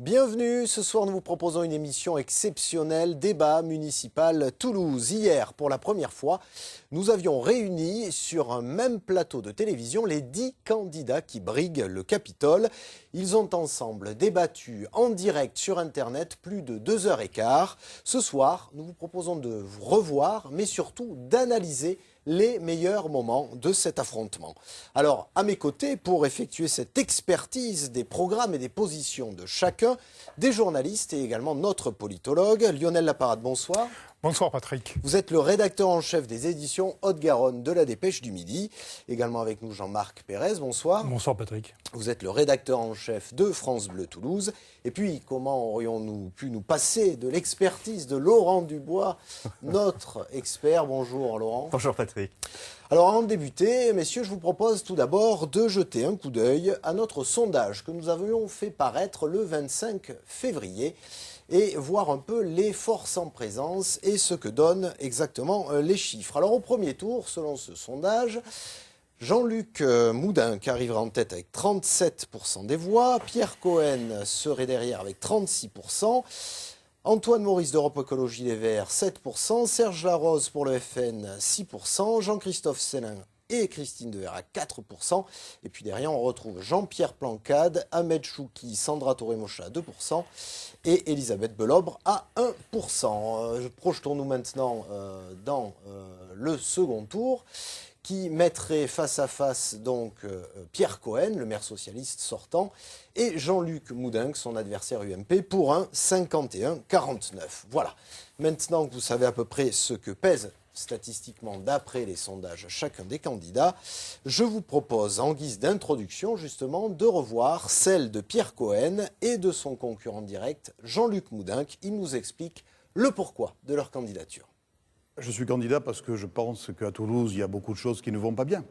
Bienvenue, ce soir nous vous proposons une émission exceptionnelle, débat municipal Toulouse. Hier, pour la première fois, nous avions réuni sur un même plateau de télévision les 10 candidats qui briguent le Capitole. Ils ont ensemble débattu en direct sur Internet plus de 2h15. Ce soir, nous vous proposons de vous revoir, mais surtout d'analyser les meilleurs moments de cet affrontement. Alors, à mes côtés, pour effectuer cette expertise des programmes et des positions de chacun, des journalistes et également notre politologue, Lionel Laparade, bonsoir. Bonsoir Patrick. Vous êtes le rédacteur en chef des éditions Haute-Garonne de la Dépêche du Midi. Également avec nous Jean-Marc Pérez, bonsoir. Bonsoir Patrick. Vous êtes le rédacteur en chef de France Bleu Toulouse. Et puis, comment aurions-nous pu nous passer de l'expertise de Laurent Dubois, notre expert. Bonjour Laurent. Bonjour Patrick. Alors avant de débuter, messieurs, je vous propose tout d'abord de jeter un coup d'œil à notre sondage que nous avions fait paraître le 25 février et voir un peu les forces en présence et ce que donnent exactement les chiffres. Alors au premier tour, selon ce sondage, Jean-Luc Moudenc arrivera en tête avec 37% des voix, Pierre Cohen serait derrière avec 36%, Antoine Maurice d'Europe Écologie Les Verts, 7%, Serge Larose pour le FN, 6%, Jean-Christophe Célin et Christine Dever à 4%. Et puis derrière, on retrouve Jean-Pierre Plancade, Ahmed Chouki, Sandra Toremocha à 2% et Elisabeth Belobre à 1%. Projetons-nous maintenant dans le second tour, qui mettrait face à face donc Pierre Cohen, le maire socialiste sortant, et Jean-Luc Moudenc, son adversaire UMP, pour un 51-49. Voilà. Maintenant que vous savez à peu près ce que pèse statistiquement d'après les sondages chacun des candidats, je vous propose en guise d'introduction justement de revoir celle de Pierre Cohen et de son concurrent direct Jean-Luc Moudenc. Il nous explique le pourquoi de leur candidature. Je suis candidat parce que je pense qu'à Toulouse, il y a beaucoup de choses qui ne vont pas bien,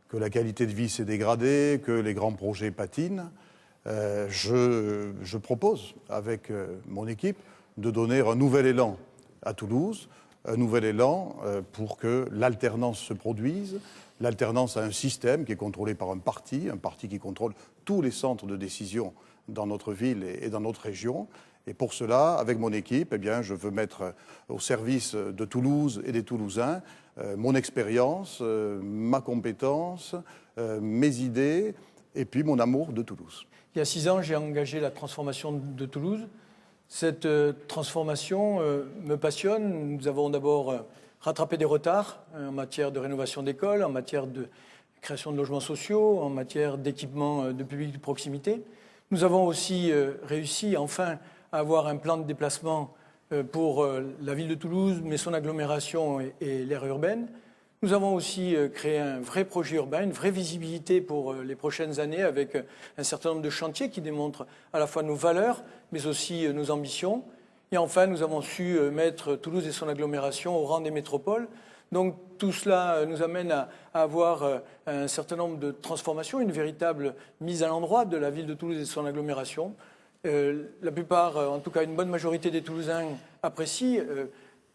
que la qualité de vie s'est dégradée, que les grands projets patinent. Je propose, avec mon équipe, de donner un nouvel élan à Toulouse, un nouvel élan pour que l'alternance se produise, l'alternance à un système qui est contrôlé par un parti qui contrôle tous les centres de décision dans notre ville et dans notre région. Et pour cela, avec mon équipe, eh bien, je veux mettre au service de Toulouse et des Toulousains mon expérience, ma compétence, mes idées et puis mon amour de Toulouse. Il y a 6 ans, j'ai engagé la transformation de Toulouse. Cette transformation me passionne. Nous avons d'abord rattrapé des retards en matière de rénovation d'écoles, en matière de création de logements sociaux, en matière d'équipement de public de proximité. Nous avons aussi réussi enfin à avoir un plan de déplacement pour la ville de Toulouse, mais son agglomération et l'aire urbaine. Nous avons aussi créé un vrai projet urbain, une vraie visibilité pour les prochaines années avec un certain nombre de chantiers qui démontrent à la fois nos valeurs, mais aussi nos ambitions. Et enfin, nous avons su mettre Toulouse et son agglomération au rang des métropoles. Donc tout cela nous amène à avoir un certain nombre de transformations, une véritable mise à l'endroit de la ville de Toulouse et de son agglomération. La plupart, en tout cas une bonne majorité des Toulousains apprécient,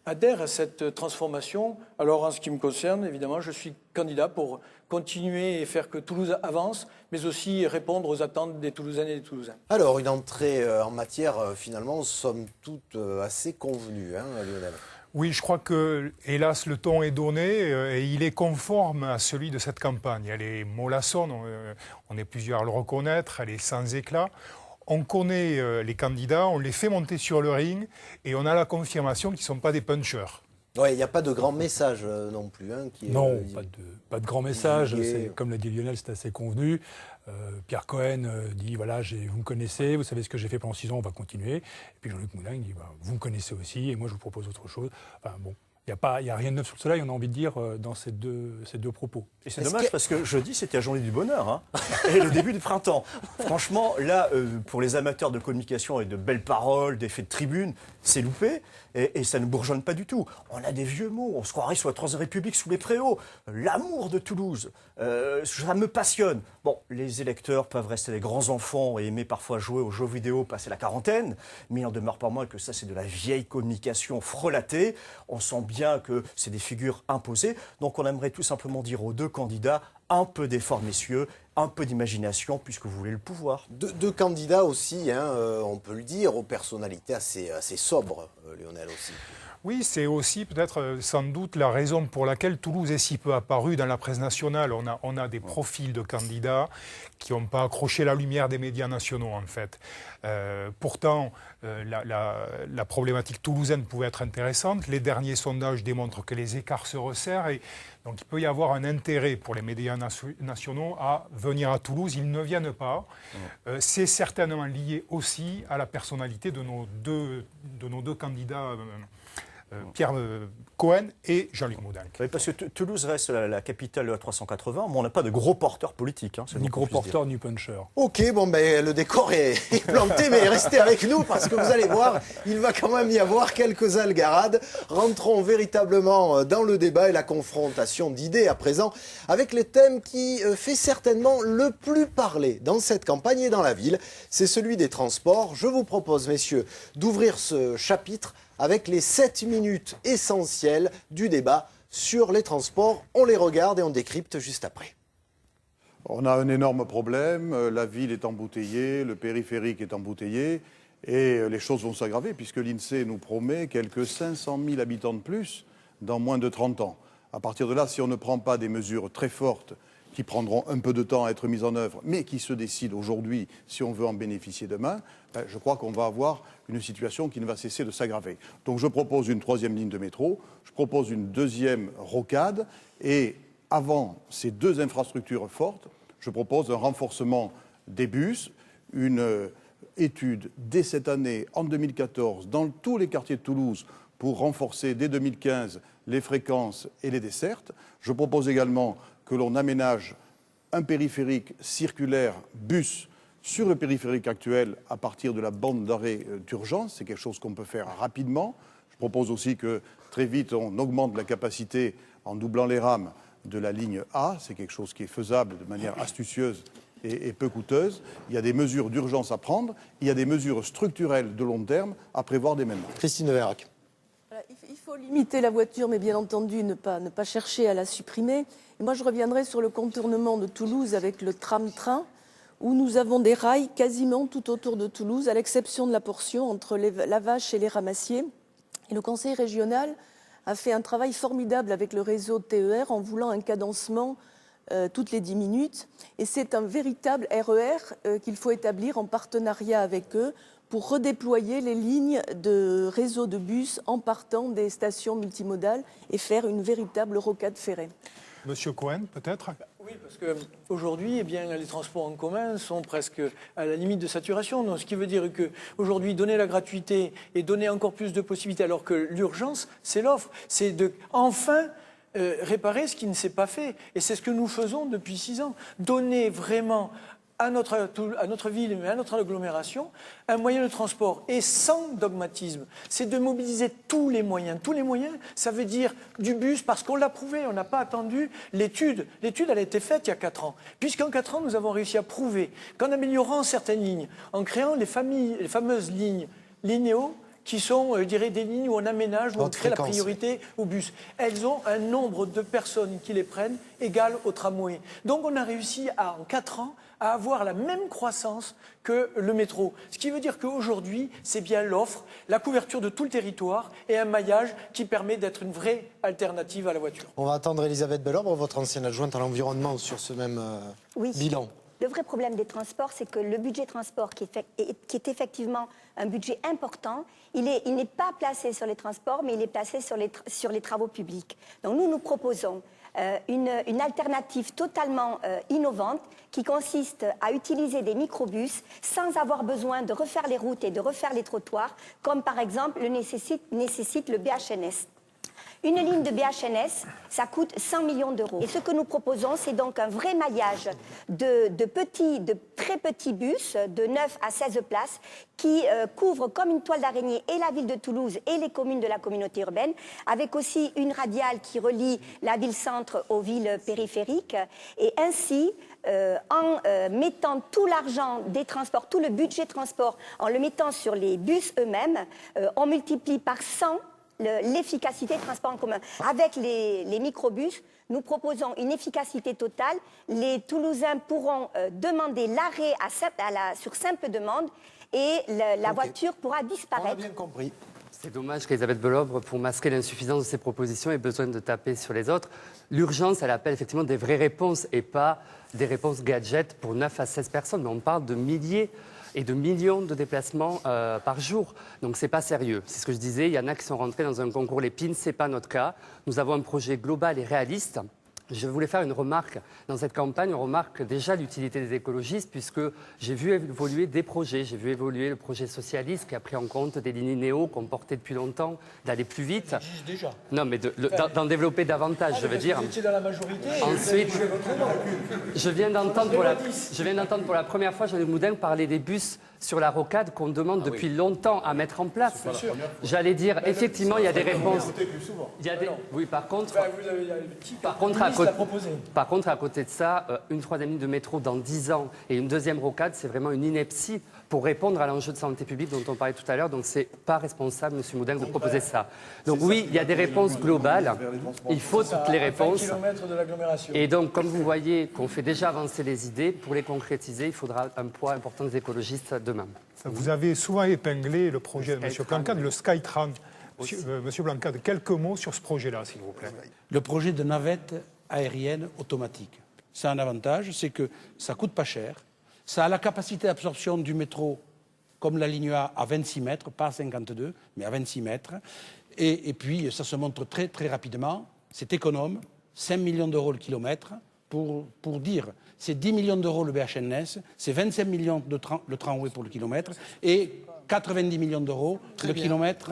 adhèrent à cette transformation. Alors en ce qui me concerne, évidemment, je suis candidat pour continuer et faire que Toulouse avance, mais aussi répondre aux attentes des Toulousaines et des Toulousains. Alors une entrée en matière finalement somme toute assez convenue, hein, Lionel. Oui, je crois que, hélas, le ton est donné et il est conforme à celui de cette campagne. Elle est mollassonne, on est plusieurs à le reconnaître, elle est sans éclat. On connaît les candidats, on les fait monter sur le ring et on a la confirmation qu'ils ne sont pas des punchers. Oui, il n'y a pas de grand message non plus. Hein, non, pas de grand message. Comme l'a dit Lionel, c'est assez convenu. Pierre Cohen dit, voilà, vous me connaissez, vous savez ce que j'ai fait pendant 6 ans, on va continuer. Et puis Jean-Luc Moudenc dit, vous me connaissez aussi et moi je vous propose autre chose. Enfin bon. Il n'y a rien de neuf sous le soleil, on a envie de dire, dans ces deux propos. Et c'est dommage parce que jeudi, c'était la journée du bonheur, hein, et le début du printemps. Franchement, là, pour les amateurs de communication et de belles paroles, d'effets de tribune, c'est loupé et ça ne bourgeonne pas du tout. On a des vieux mots, on se croirait sur la Troisième République sous les préaux. L'amour de Toulouse, ça me passionne. Bon, les électeurs peuvent rester des grands enfants et aimer parfois jouer aux jeux vidéo, passer la quarantaine, mais il n'en demeure pas moins que ça, c'est de la vieille communication frelatée. On sent bien bien que c'est des figures imposées. Donc on aimerait tout simplement dire aux deux candidats, un peu d'effort, messieurs, un peu d'imagination, puisque vous voulez le pouvoir. Deux candidats aussi, hein, on peut le dire, aux personnalités assez sobres, Lionel aussi. Oui, c'est aussi peut-être sans doute la raison pour laquelle Toulouse est si peu apparue dans la presse nationale. On a des profils de candidats qui n'ont pas accroché la lumière des médias nationaux en fait. Pourtant, la problématique toulousaine pouvait être intéressante. Les derniers sondages démontrent que les écarts se resserrent et donc il peut y avoir un intérêt pour les médias nationaux à venir à Toulouse. Ils ne viennent pas. C'est certainement lié aussi à la personnalité de nos deux candidats. Pierre Cohen et Jean-Luc Moudenc. Oui, parce que Toulouse reste la capitale de la 380, mais on n'a pas de gros porteurs politiques. Hein, ni gros porteurs, ni punchers. Ok, bon, ben, le décor est planté, mais restez avec nous parce que vous allez voir, il va quand même y avoir quelques algarades. Rentrons véritablement dans le débat et la confrontation d'idées à présent avec les thèmes qui fait certainement le plus parler dans cette campagne et dans la ville. C'est celui des transports. Je vous propose, messieurs, d'ouvrir ce chapitre avec les 7 minutes essentielles du débat sur les transports. On les regarde et on décrypte juste après. On a un énorme problème, la ville est embouteillée, le périphérique est embouteillé, et les choses vont s'aggraver puisque l'INSEE nous promet quelques 500 000 habitants de plus dans moins de 30 ans. À partir de là, si on ne prend pas des mesures très fortes qui prendront un peu de temps à être mises en œuvre, mais qui se décident aujourd'hui si on veut en bénéficier demain, je crois qu'on va avoir une situation qui ne va cesser de s'aggraver. Donc je propose une 3e ligne de métro, je propose une 2e rocade, et avant ces 2 infrastructures fortes, je propose un renforcement des bus, une étude dès cette année, en 2014, dans tous les quartiers de Toulouse, pour renforcer dès 2015 les fréquences et les dessertes. Je propose également que l'on aménage un périphérique circulaire bus sur le périphérique actuel à partir de la bande d'arrêt d'urgence. C'est quelque chose qu'on peut faire rapidement. Je propose aussi que très vite on augmente la capacité en doublant les rames de la ligne A. C'est quelque chose qui est faisable de manière astucieuse et peu coûteuse. Il y a des mesures d'urgence à prendre. Il y a des mesures structurelles de long terme à prévoir dès maintenant. Christine Vérac. Il faut limiter la voiture, mais bien entendu ne pas chercher à la supprimer. Et moi, je reviendrai sur le contournement de Toulouse avec le tram-train, où nous avons des rails quasiment tout autour de Toulouse, à l'exception de la portion entre la Vache et les Ramassiers. Et le Conseil régional a fait un travail formidable avec le réseau TER en voulant un cadencement toutes les 10 minutes. Et c'est un véritable RER qu'il faut établir en partenariat avec eux pour redéployer les lignes de réseau de bus en partant des stations multimodales et faire une véritable rocade ferrée. Monsieur Cohen, peut-être ? Oui, parce qu'aujourd'hui, les transports en commun sont presque à la limite de saturation. Donc, ce qui veut dire qu'aujourd'hui, donner la gratuité et donner encore plus de possibilités, alors que l'urgence, c'est l'offre. C'est de enfin réparer ce qui ne s'est pas fait. Et c'est ce que nous faisons depuis 6 ans. Donner vraiment à notre ville, mais à notre agglomération, un moyen de transport. Et sans dogmatisme, c'est de mobiliser tous les moyens. Tous les moyens, ça veut dire du bus, parce qu'on l'a prouvé, on n'a pas attendu l'étude. L'étude, elle a été faite il y a 4 ans. Puisqu'en 4 ans, nous avons réussi à prouver qu'en améliorant certaines lignes, en créant les fameuses lignes linéaux, qui sont, je dirais, des lignes où on aménage, où on crée la priorité au bus. Elles ont un nombre de personnes qui les prennent égal au tramway. Donc on a réussi en 4 ans à avoir la même croissance que le métro. Ce qui veut dire qu'aujourd'hui, c'est bien l'offre, la couverture de tout le territoire et un maillage qui permet d'être une vraie alternative à la voiture. On va attendre Elisabeth Bellobre, votre ancienne adjointe à l'environnement, sur ce même bilan. Le vrai problème des transports, c'est que le budget transport, qui est effectivement un budget important, il n'est pas placé sur les transports, mais il est placé sur les travaux publics. Donc nous proposons une alternative totalement innovante qui consiste à utiliser des microbus sans avoir besoin de refaire les routes et de refaire les trottoirs, comme par exemple le nécessite le BHNS. Une ligne de BHNS, ça coûte 100 millions d'euros. Et ce que nous proposons, c'est donc un vrai maillage de très petits bus, de 9 à 16 places, qui couvrent comme une toile d'araignée et la ville de Toulouse et les communes de la communauté urbaine, avec aussi une radiale qui relie la ville-centre aux villes périphériques. Et ainsi, en mettant tout l'argent des transports, tout le budget transport, en le mettant sur les bus eux-mêmes, on multiplie par 100 l'efficacité des transports en commun. Avec les microbus, nous proposons une efficacité totale. Les Toulousains pourront demander l'arrêt sur simple demande et la voiture pourra disparaître. On a bien compris. C'est dommage qu'Elisabeth Bellobre, pour masquer l'insuffisance de ses propositions, ait besoin de taper sur les autres. L'urgence, elle appelle effectivement des vraies réponses et pas des réponses gadgets pour 9 à 16 personnes. Mais on parle de milliers et de millions de déplacements par jour. Donc c'est pas sérieux. C'est ce que je disais, il y en a qui sont rentrés dans un concours Lépine, c'est pas notre cas. Nous avons un projet global et réaliste. Je voulais faire une remarque. Dans cette campagne, on remarque déjà l'utilité des écologistes puisque j'ai vu évoluer des projets. J'ai vu évoluer le projet socialiste qui a pris en compte des lignes néo qu'on portait depuis longtemps, d'aller plus vite. Ça existe déjà. Non, mais d'en développer davantage, je veux dire. Vous étiez dans la majorité. Ensuite, je viens d'entendre pour la première fois Jean-Luc Moudin parler des bus sur la rocade qu'on demande depuis longtemps à mettre en place. J'allais dire, effectivement, il y a des réponses. Oui, par contre, à côté de ça, une troisième ligne de métro dans 10 ans et une deuxième rocade, c'est vraiment une ineptie pour répondre à l'enjeu de santé publique dont on parlait tout à l'heure. Donc, c'est pas responsable, M. Moudin, de proposer ça. Donc, oui, il y a des réponses globales. Il faut toutes les réponses. 20 km de l'agglomération. Et donc, comme vous voyez qu'on fait déjà avancer les idées, pour les concrétiser, il faudra un poids important des écologistes demain. Vous avez souvent épinglé le projet de M. Blanquade, le Skytrain. Monsieur Blanquade, quelques mots sur ce projet-là, s'il vous plaît. Le projet de navette aérienne automatique. C'est un avantage, c'est que ça ne coûte pas cher. Ça a la capacité d'absorption du métro, comme la ligne A, à 26 mètres, pas à 52, mais à 26 mètres. Et puis, ça se montre très, très rapidement. C'est économe, 5 millions d'euros le kilomètre. Pour dire, c'est 10 millions d'euros le BHNS, c'est 25 millions le tramway pour le kilomètre et 90 millions d'euros le kilomètre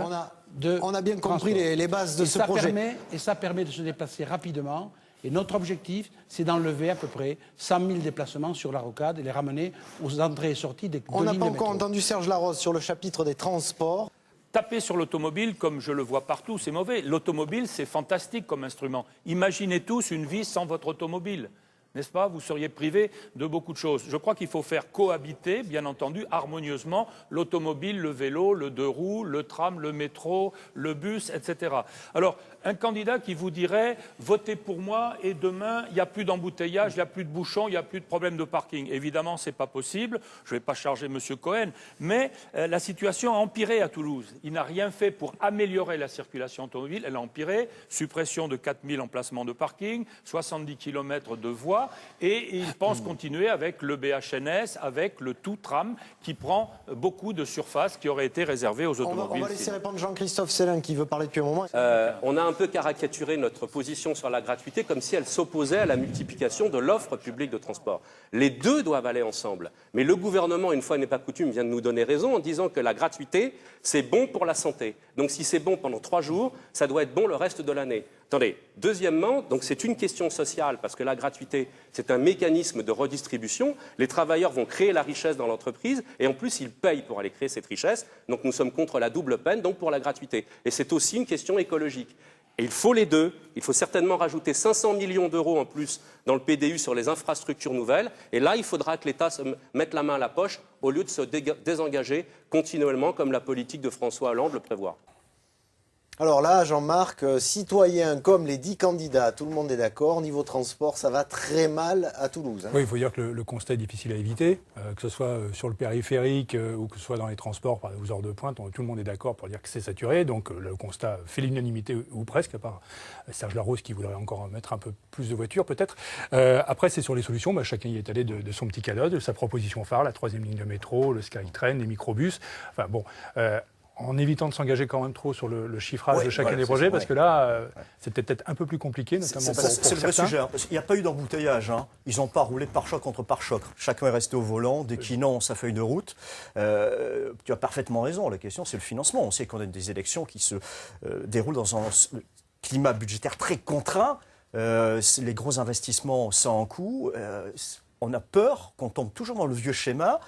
on a bien compris les bases de ce projet. Et ça permet de se déplacer rapidement. Et notre objectif, c'est d'enlever à peu près 100 000 déplacements sur la rocade et les ramener aux entrées et sorties des lignes de métro. On n'a pas encore entendu Serge Larose sur le chapitre des transports. Taper sur l'automobile, comme je le vois partout, c'est mauvais. L'automobile, c'est fantastique comme instrument. Imaginez tous une vie sans votre automobile. N'est-ce pas? Vous seriez privé de beaucoup de choses. Je crois qu'il faut faire cohabiter, bien entendu, harmonieusement, l'automobile, le vélo, le deux roues, le tram, le métro, le bus, etc. Alors, un candidat qui vous dirait « votez pour moi et demain, il n'y a plus d'embouteillage, il n'y a plus de bouchons, il n'y a plus de problème de parking ». Évidemment, ce n'est pas possible. Je ne vais pas charger M. Cohen. Mais la situation a empiré à Toulouse. Il n'a rien fait pour améliorer la circulation automobile. Elle a empiré. Suppression de 4000 emplacements de parking, 70 km de voies. Et il pense continuer avec le BHNS, avec le tout-tram qui prend beaucoup de surface qui aurait été réservée aux automobiles. On va laisser répondre Jean-Christophe Célin qui veut parler depuis un moment. On a un peu caricaturé notre position sur la gratuité comme si elle s'opposait à la multiplication de l'offre publique de transport. Les deux doivent aller ensemble. Mais le gouvernement, une fois n'est pas coutume, vient de nous donner raison en disant que la gratuité, c'est bon pour la santé. Donc si c'est bon pendant 3 jours, ça doit être bon le reste de l'année. Attendez, deuxièmement, donc c'est une question sociale parce que la gratuité, c'est un mécanisme de redistribution. Les travailleurs vont créer la richesse dans l'entreprise et en plus, ils payent pour aller créer cette richesse. Donc nous sommes contre la double peine, donc pour la gratuité. Et c'est aussi une question écologique. Et il faut les deux. Il faut certainement rajouter 500 millions d'euros en plus dans le PDU sur les infrastructures nouvelles. Et là, il faudra que l'État se mette la main à la poche au lieu de se désengager continuellement comme la politique de François Hollande le prévoit. Alors là, Jean-Marc, citoyens comme les 10 candidats, tout le monde est d'accord. Niveau transport, ça va très mal à Toulouse. Oui, il faut dire que le constat est difficile à éviter, que ce soit sur le périphérique ou que ce soit dans les transports aux heures de pointe. Tout le monde est d'accord pour dire que c'est saturé. Donc le constat fait l'unanimité ou presque, à part Serge Larose qui voudrait encore mettre un peu plus de voitures peut-être. Après, c'est sur les solutions. Chacun y est allé de son petit cadeau, de sa proposition phare, la 3e ligne de métro, le Skytrain, les microbus. Enfin bon... en évitant de s'engager quand même trop sur le chiffrage de chacun des projets, parce que là, c'est peut-être un peu plus compliqué, notamment pour c'est le vrai sujet. Il n'y a pas eu d'embouteillage. Ils n'ont pas roulé pare-choc contre pare-choc. Chacun est resté au volant, déclinant sa feuille de route. Tu as parfaitement raison. La question, c'est le financement. On sait qu'on a des élections qui se déroulent dans un climat budgétaire très contraint. Les gros investissements, ça en coût. On a peur qu'on tombe toujours dans le vieux schéma.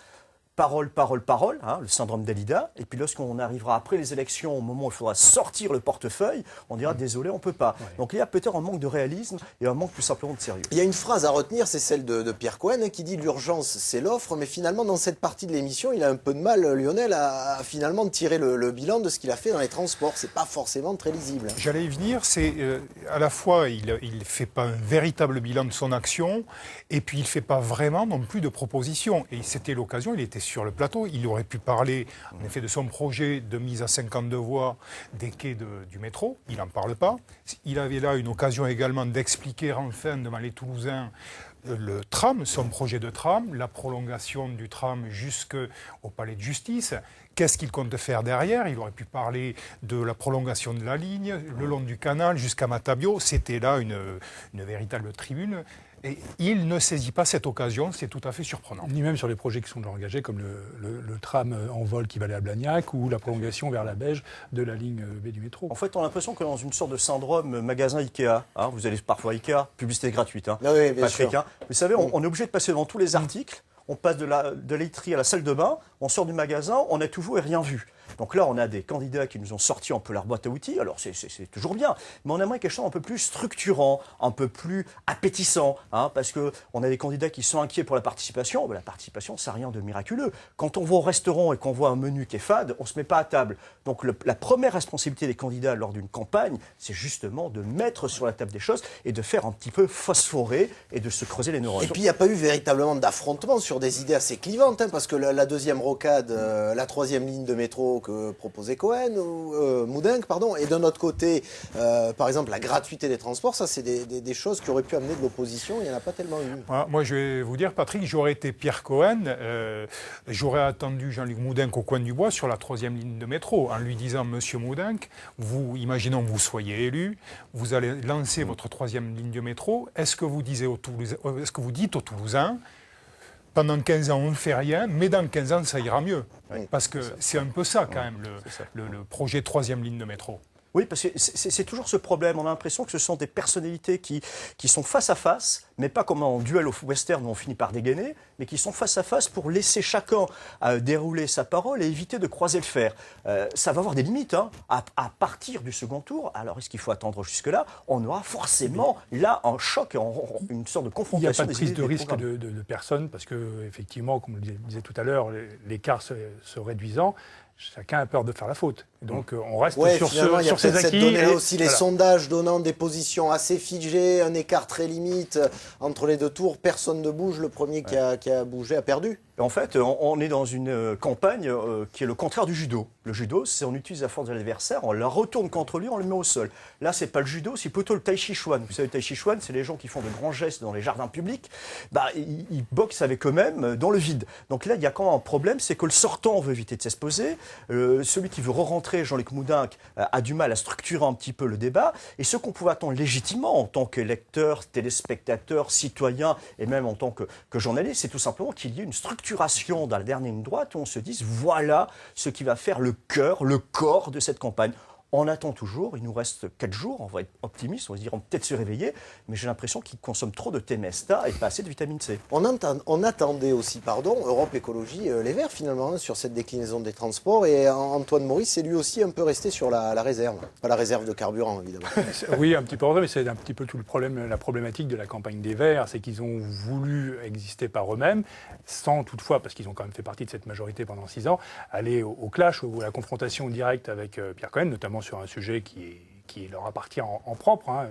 parole, parole, parole, hein, le syndrome Dalida. Et puis lorsqu'on arrivera après les élections, au moment où il faudra sortir le portefeuille, on dira désolé, on ne peut pas. Donc il y a peut-être un manque de réalisme et un manque tout simplement de sérieux. Il y a une phrase à retenir, c'est celle de Pierre Cohen qui dit l'urgence c'est l'offre, mais finalement dans cette partie de l'émission, il a un peu de mal, Lionel, à finalement tirer le bilan de ce qu'il a fait dans les transports. C'est pas forcément très lisible. J'allais y venir, c'est à la fois il ne fait pas un véritable bilan de son action, et puis il ne fait pas vraiment non plus de propositions. Et c'était l'occasion, il était sur le plateau, il aurait pu parler en effet de son projet de mise à 52 voies des quais du métro, il n'en parle pas. Il avait là une occasion également d'expliquer enfin devant les Toulousains le tram, son projet de tram, la prolongation du tram jusqu'au palais de justice. Qu'est-ce qu'il compte faire derrière? Il aurait pu parler de la prolongation de la ligne, le long du canal jusqu'à Matabio. C'était là une véritable tribune. Et il ne saisit pas cette occasion, c'est tout à fait surprenant. Ni même sur les projets qui sont déjà engagés, comme le tram en vol qui va aller à Blagnac ou la prolongation vers la Beige de la ligne B du métro. En fait, on a l'impression que dans une sorte de syndrome magasin Ikea, hein, vous allez parfois à Ikea, publicité gratuite, hein, oui, bien Patrick, sûr. hein. Vous savez, on est obligé de passer devant tous les articles, on passe de la laiterie à la salle de bain, on sort du magasin, on a tout vu et rien vu. Donc là, on a des candidats qui nous ont sorti un peu leur boîte à outils. Alors, c'est toujours bien. Mais on aimerait quelque chose un peu plus structurant, un peu plus appétissant. Hein, parce qu'on a des candidats qui sont inquiets pour la participation. Mais la participation, ça n'a rien de miraculeux. Quand on va au restaurant et qu'on voit un menu qui est fade, on ne se met pas à table. Donc, la première responsabilité des candidats lors d'une campagne, c'est justement de mettre sur la table des choses et de faire un petit peu phosphorer et de se creuser les neurones. Et puis, il n'y a pas eu véritablement d'affrontement sur des idées assez clivantes. Hein, parce que la deuxième rocade, la troisième ligne de métro que proposait Cohen ou Moudingue, pardon, et d'un autre côté, par exemple, la gratuité des transports, ça c'est des choses qui auraient pu amener de l'opposition, il n'y en a pas tellement eu. Voilà, moi je vais vous dire, Patrick, j'aurais été Pierre Cohen, j'aurais attendu Jean-Luc Moudingue au coin du bois sur la troisième ligne de métro, en lui disant, Monsieur Moudingue, imaginons que vous soyez élu, vous allez lancer votre troisième ligne de métro, est-ce que vous dites aux Toulousains, pendant 15 ans, on ne fait rien, mais dans 15 ans, ça ira mieux. Oui, parce que c'est un peu ça, quand même, le projet troisième ligne de métro. Oui, parce que c'est toujours ce problème. On a l'impression que ce sont des personnalités qui sont face à face, mais pas comme en duel au western où on finit par dégainer, mais qui sont face à face pour laisser chacun dérouler sa parole et éviter de croiser le fer. Ça va avoir des limites. Hein. À partir du second tour, alors est-ce qu'il faut attendre jusque-là? On aura forcément là un choc, une sorte de confrontation. Il n'y a pas de prise de risque de personne, parce que effectivement, comme je le disais tout à l'heure, l'écart se réduisant, chacun a peur de faire la faute. Donc on reste sur ces acquis. Il y a aussi les sondages donnant des positions assez figées, un écart très limite entre les deux tours. Personne ne bouge. Le premier qui a bougé a perdu. En fait, on est dans une campagne qui est le contraire du judo. Le judo, c'est on utilise la force de l'adversaire, on la retourne contre lui, on le met au sol. Là, c'est pas le judo, c'est plutôt le tai chi chuan. Vous savez, le tai chi chuan, c'est les gens qui font de grands gestes dans les jardins publics. Ils boxent avec eux-mêmes dans le vide. Donc là, il y a quand même un problème, c'est que le sortant veut éviter de s'exposer. Celui qui veut re-rentrer, Jean-Luc Moudingue, a du mal à structurer un petit peu le débat. Et ce qu'on pouvait attendre légitimement en tant qu'électeur, téléspectateur, citoyen et même en tant que journaliste, c'est tout simplement qu'il y ait une structuration dans la dernière ligne droite où on se dise voilà ce qui va faire le cœur, le corps de cette campagne. On attend toujours, il nous reste 4 jours, on va être optimiste, on va se dire on va peut-être se réveiller, mais j'ai l'impression qu'ils consomment trop de Temesta et pas assez de vitamine C. On attendait aussi, Europe Écologie Les Verts finalement, sur cette déclinaison des transports, et Antoine Maurice est lui aussi un peu resté sur la réserve, pas la réserve de carburant évidemment. Oui, un petit peu, mais c'est un petit peu tout le problème, la problématique de la campagne des Verts, c'est qu'ils ont voulu exister par eux-mêmes, sans toutefois, parce qu'ils ont quand même fait partie de cette majorité pendant 6 ans, aller au clash ou à la confrontation directe avec Pierre Cohen, notamment sur un sujet qui leur appartient en propre. Hein.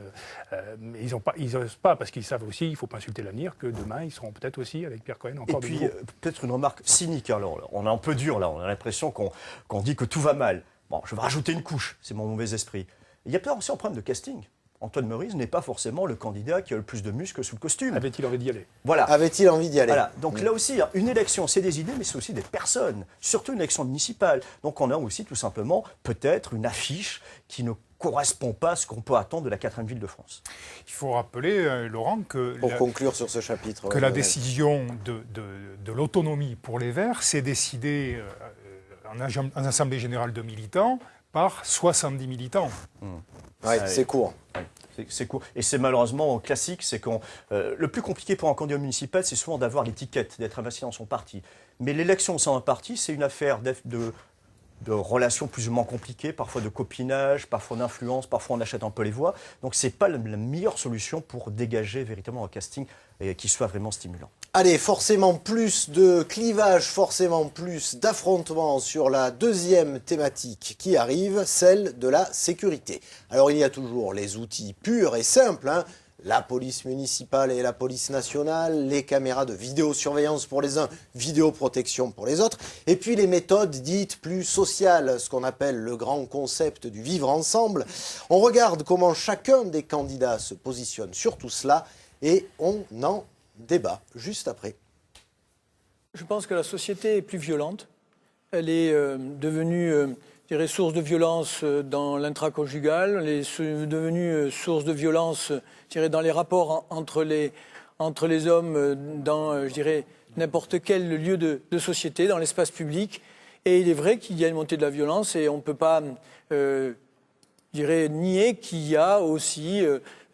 Mais ils n'osent pas, parce qu'ils savent aussi, il ne faut pas insulter l'avenir, que demain, ils seront peut-être aussi avec Pierre Cohen encore. Et puis, peut-être une remarque cynique. Alors, on est un peu dur, là. On a l'impression qu'on dit que tout va mal. Bon, je vais rajouter une couche. C'est mon mauvais esprit. Il y a peut-être aussi un problème de casting. Antoine Maurice n'est pas forcément le candidat qui a le plus de muscles sous le costume. Avait-il envie d'y aller? Voilà. Avait-il envie d'y aller? Voilà. Donc là aussi, une élection, c'est des idées, mais c'est aussi des personnes. Surtout une élection municipale. Donc on a aussi tout simplement peut-être une affiche qui ne correspond pas à ce qu'on peut attendre de la 4e ville de France. Il faut rappeler, Laurent, que pour conclure sur ce chapitre, que la décision de l'autonomie pour les Verts s'est décidée en Assemblée générale de militants par 70 militants. Ouais, c'est court. C'est court. Et c'est malheureusement classique, c'est qu'on le plus compliqué pour un candidat municipal, c'est souvent d'avoir l'étiquette, d'être investi dans son parti. Mais l'élection au sein d'un parti, c'est une affaire de relations plus ou moins compliquées, parfois de copinage, parfois d'influence, parfois on achète un peu les voix. Donc c'est pas la meilleure solution pour dégager véritablement un casting qui soit vraiment stimulant. Allez, forcément plus de clivage, forcément plus d'affrontements sur la deuxième thématique qui arrive, celle de la sécurité. Alors il y a toujours les outils purs et simples, hein. La police municipale et la police nationale, les caméras de vidéosurveillance pour les uns, vidéoprotection pour les autres, et puis les méthodes dites plus sociales, ce qu'on appelle le grand concept du vivre ensemble. On regarde comment chacun des candidats se positionne sur tout cela et on en débat juste après. Je pense que la société est plus violente. Elle est devenue source de violence dans l'intraconjugal, elle est devenue source de violence dans les rapports entre les hommes dans n'importe quel lieu de société, dans l'espace public. Et il est vrai qu'il y a une montée de la violence et on ne peut pas nier qu'il y a aussi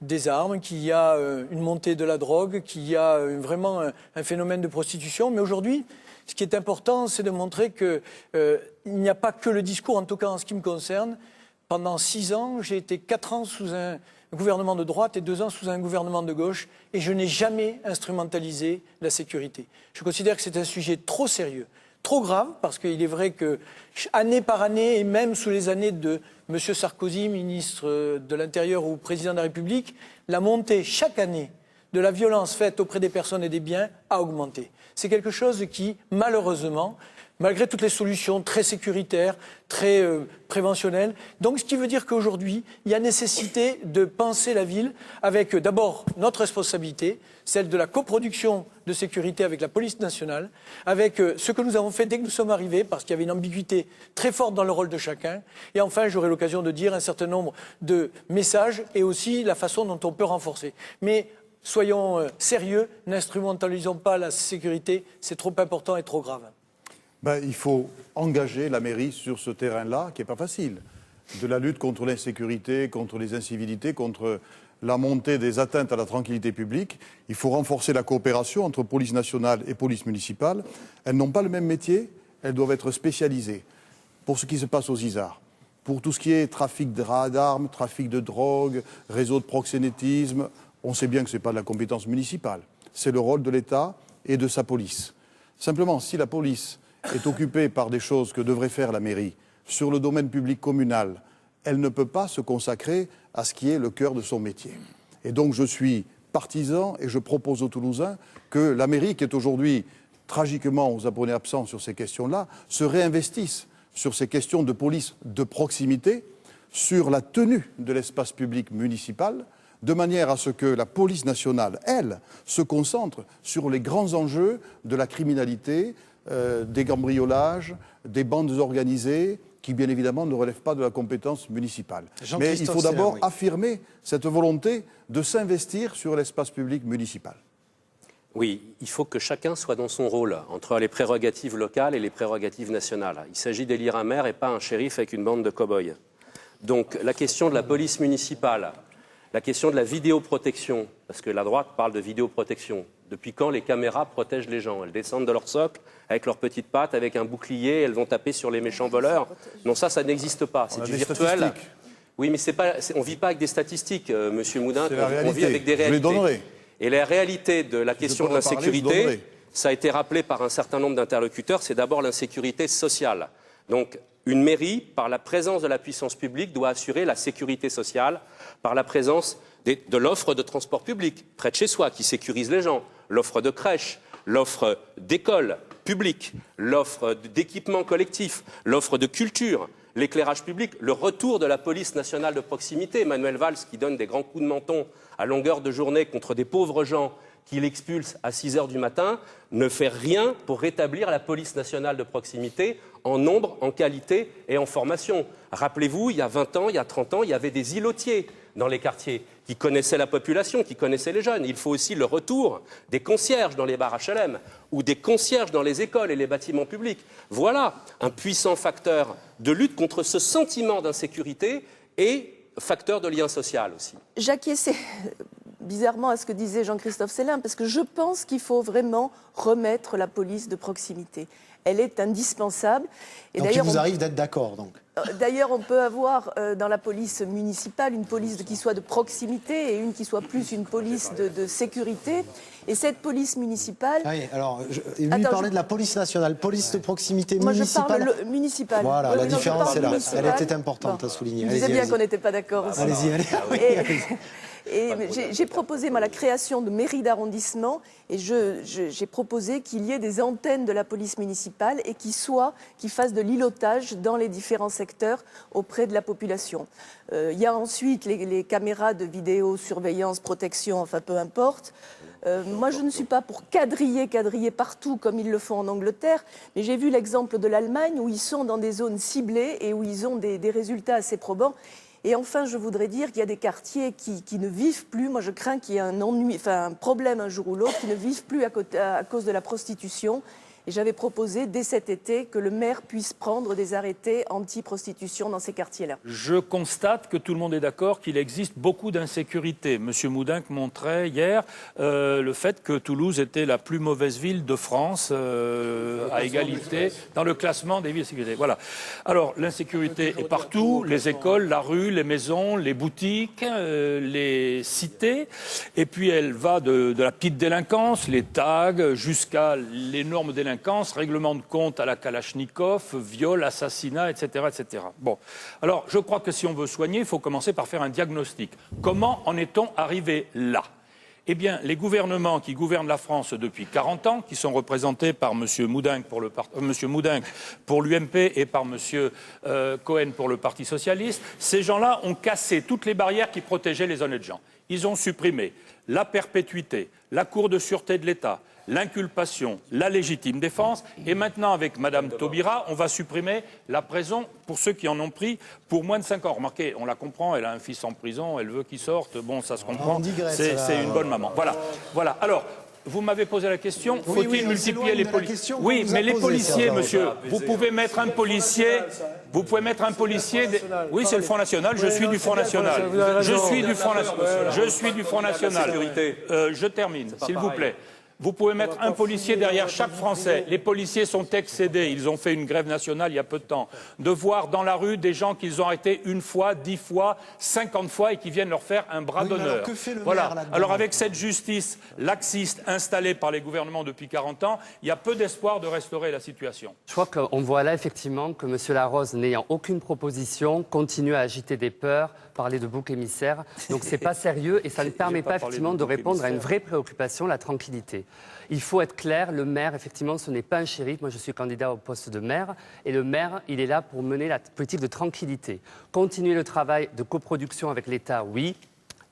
des armes, qu'il y a une montée de la drogue, qu'il y a vraiment un phénomène de prostitution. Mais aujourd'hui, ce qui est important, c'est de montrer qu'il n'y a pas que le discours, en tout cas en ce qui me concerne. Pendant 6 ans, j'ai été 4 ans sous un gouvernement de droite et 2 ans sous un gouvernement de gauche, et je n'ai jamais instrumentalisé la sécurité. Je considère que c'est un sujet trop sérieux, trop grave, parce qu'il est vrai que, année par année, et même sous les années de M. Sarkozy, ministre de l'Intérieur ou président de la République, la montée chaque année de la violence faite auprès des personnes et des biens a augmenté. C'est quelque chose qui, malheureusement, malgré toutes les solutions très sécuritaires, très préventionnelles, donc ce qui veut dire qu'aujourd'hui, il y a nécessité de penser la ville avec d'abord notre responsabilité, celle de la coproduction de sécurité avec la police nationale, avec ce que nous avons fait dès que nous sommes arrivés, parce qu'il y avait une ambiguïté très forte dans le rôle de chacun. Et enfin, j'aurai l'occasion de dire un certain nombre de messages et aussi la façon dont on peut renforcer. Mais soyons sérieux, n'instrumentalisons pas la sécurité, c'est trop important et trop grave. Il faut engager la mairie sur ce terrain-là, qui n'est pas facile, de la lutte contre l'insécurité, contre les incivilités, contre la montée des atteintes à la tranquillité publique. Il faut renforcer la coopération entre police nationale et police municipale. Elles n'ont pas le même métier, elles doivent être spécialisées. Pour ce qui se passe aux ISAR, pour tout ce qui est trafic d'armes, trafic de drogue, réseau de proxénétisme, on sait bien que ce n'est pas de la compétence municipale. C'est le rôle de l'État et de sa police. Simplement, si la police est occupée par des choses que devrait faire la mairie sur le domaine public communal, elle ne peut pas se consacrer à ce qui est le cœur de son métier. Et donc je suis partisan et je propose aux Toulousains que la mairie, qui est aujourd'hui tragiquement aux abonnés absents sur ces questions-là, se réinvestisse sur ces questions de police de proximité, sur la tenue de l'espace public municipal, de manière à ce que la police nationale, elle, se concentre sur les grands enjeux de la criminalité, des cambriolages, des bandes organisées, qui bien évidemment ne relèvent pas de la compétence municipale. Mais il faut d'abord affirmer cette volonté de s'investir sur l'espace public municipal. Oui, il faut que chacun soit dans son rôle, entre les prérogatives locales et les prérogatives nationales. Il s'agit d'élire un maire et pas un shérif avec une bande de cow-boys. Donc la question de la police municipale, la question de la vidéoprotection, parce que la droite parle de vidéoprotection. Depuis quand les caméras protègent les gens? Elles descendent de leur socle avec leurs petites pattes, avec un bouclier, elles vont taper sur les méchants voleurs. Non, ça n'existe pas. C'est du virtuel. Oui, mais on ne vit pas avec des statistiques, Monsieur Moudin. On vit avec des réalités. Je les donnerai. Et la réalité de la question de l'insécurité, ça a été rappelé par un certain nombre d'interlocuteurs, c'est d'abord l'insécurité sociale. Donc, une mairie, par la présence de la puissance publique, doit assurer la sécurité sociale par la présence de l'offre de transport public près de chez soi, qui sécurise les gens, l'offre de crèche, l'offre d'école publique, l'offre d'équipements collectifs, l'offre de culture, l'éclairage public, le retour de la police nationale de proximité. Manuel Valls, qui donne des grands coups de menton à longueur de journée contre des pauvres gens qu'il expulse à 6 heures du matin, ne fait rien pour rétablir la police nationale de proximité en nombre, en qualité et en formation. Rappelez-vous, il y a 20 ans, il y a 30 ans, il y avait des îlotiers dans les quartiers qui connaissaient la population, qui connaissaient les jeunes. Il faut aussi le retour des concierges dans les bars HLM ou des concierges dans les écoles et les bâtiments publics. Voilà un puissant facteur de lutte contre ce sentiment d'insécurité et facteur de lien social aussi. J'acquiesçais bizarrement à ce que disait Jean-Christophe Célin, parce que je pense qu'il faut vraiment remettre la police de proximité. Elle est indispensable. Et donc il vous arrive d'être d'accord, donc. D'ailleurs, on peut avoir dans la police municipale une police qui soit de proximité et une qui soit plus une police de sécurité. Et cette police municipale... Oui, alors, lui parlait de la police nationale, police de proximité municipale. Moi, je parle municipale. Voilà, la différence est là. Elle était importante à souligner. Vous disiez bien qu'on n'était pas d'accord aussi. Allez-y, allez. Et j'ai proposé la création de mairies d'arrondissement et j'ai proposé qu'il y ait des antennes de la police municipale et qui fassent de l'îlotage dans les différents secteurs auprès de la population. Il y a ensuite les caméras de vidéosurveillance, protection, enfin peu importe. Moi, je ne suis pas pour quadriller partout comme ils le font en Angleterre, mais j'ai vu l'exemple de l'Allemagne où ils sont dans des zones ciblées et où ils ont des résultats assez probants. Et enfin, je voudrais dire qu'il y a des quartiers qui ne vivent plus. Moi, je crains qu'il y ait un problème un jour ou l'autre, qui ne vivent plus à cause de la prostitution. Et j'avais proposé, dès cet été, que le maire puisse prendre des arrêtés anti-prostitution dans ces quartiers-là. Je constate que tout le monde est d'accord qu'il existe beaucoup d'insécurité. Monsieur Moudinck montrait hier le fait que Toulouse était la plus mauvaise ville de France à égalité dans le classement des villes de sécurité. Voilà. Alors, l'insécurité est partout, les écoles, la rue, les maisons, les boutiques, les cités. Et puis, elle va de la petite délinquance, les tags, jusqu'à l'énorme délinquance, règlement de compte à la Kalachnikov, viol, assassinat, etc., etc. Bon, alors je crois que si on veut soigner, il faut commencer par faire un diagnostic. Comment en est-on arrivé là ? Eh bien, les gouvernements qui gouvernent la France depuis 40 ans, qui sont représentés par M. Moudinck pour l'UMP et par M. Cohen pour le Parti socialiste, ces gens-là ont cassé toutes les barrières qui protégeaient les honnêtes gens. Ils ont supprimé la perpétuité, la Cour de sûreté de l'État, l'inculpation, la légitime défense. Et maintenant, avec Mme Taubira, on va supprimer la prison pour ceux qui en ont pris pour moins de 5 ans. Remarquez, on la comprend, elle a un fils en prison, elle veut qu'il sorte. Bon, ça se comprend. C'est une bonne maman. Voilà. Alors, vous m'avez posé la question, faut-il multiplier les policiers ? Oui, mais les policiers, monsieur, vous pouvez mettre un policier... Vous pouvez mettre un policier... Oui, c'est le Front National, je suis du Front National. Je suis du Front National. Je termine, s'il vous plaît. Vous pouvez mettre un policier derrière chaque Français. Les policiers sont excédés. Ils ont fait une grève nationale il y a peu de temps. De voir dans la rue des gens qu'ils ont arrêtés 1 fois, 10 fois, 50 fois et qui viennent leur faire un bras d'honneur. Voilà. Alors avec cette justice laxiste installée par les gouvernements depuis 40 ans, il y a peu d'espoir de restaurer la situation. Je crois qu'on voit là effectivement que M. Larose, n'ayant aucune proposition, continue à agiter des peurs, parler de bouc émissaire. Donc c'est pas sérieux et ça ne permet pas effectivement de répondre à une vraie préoccupation, la tranquillité. Il faut être clair, le maire, effectivement, ce n'est pas un shérif. Moi, je suis candidat au poste de maire. Et le maire, il est là pour mener la politique de tranquillité. Continuer le travail de coproduction avec l'État, oui.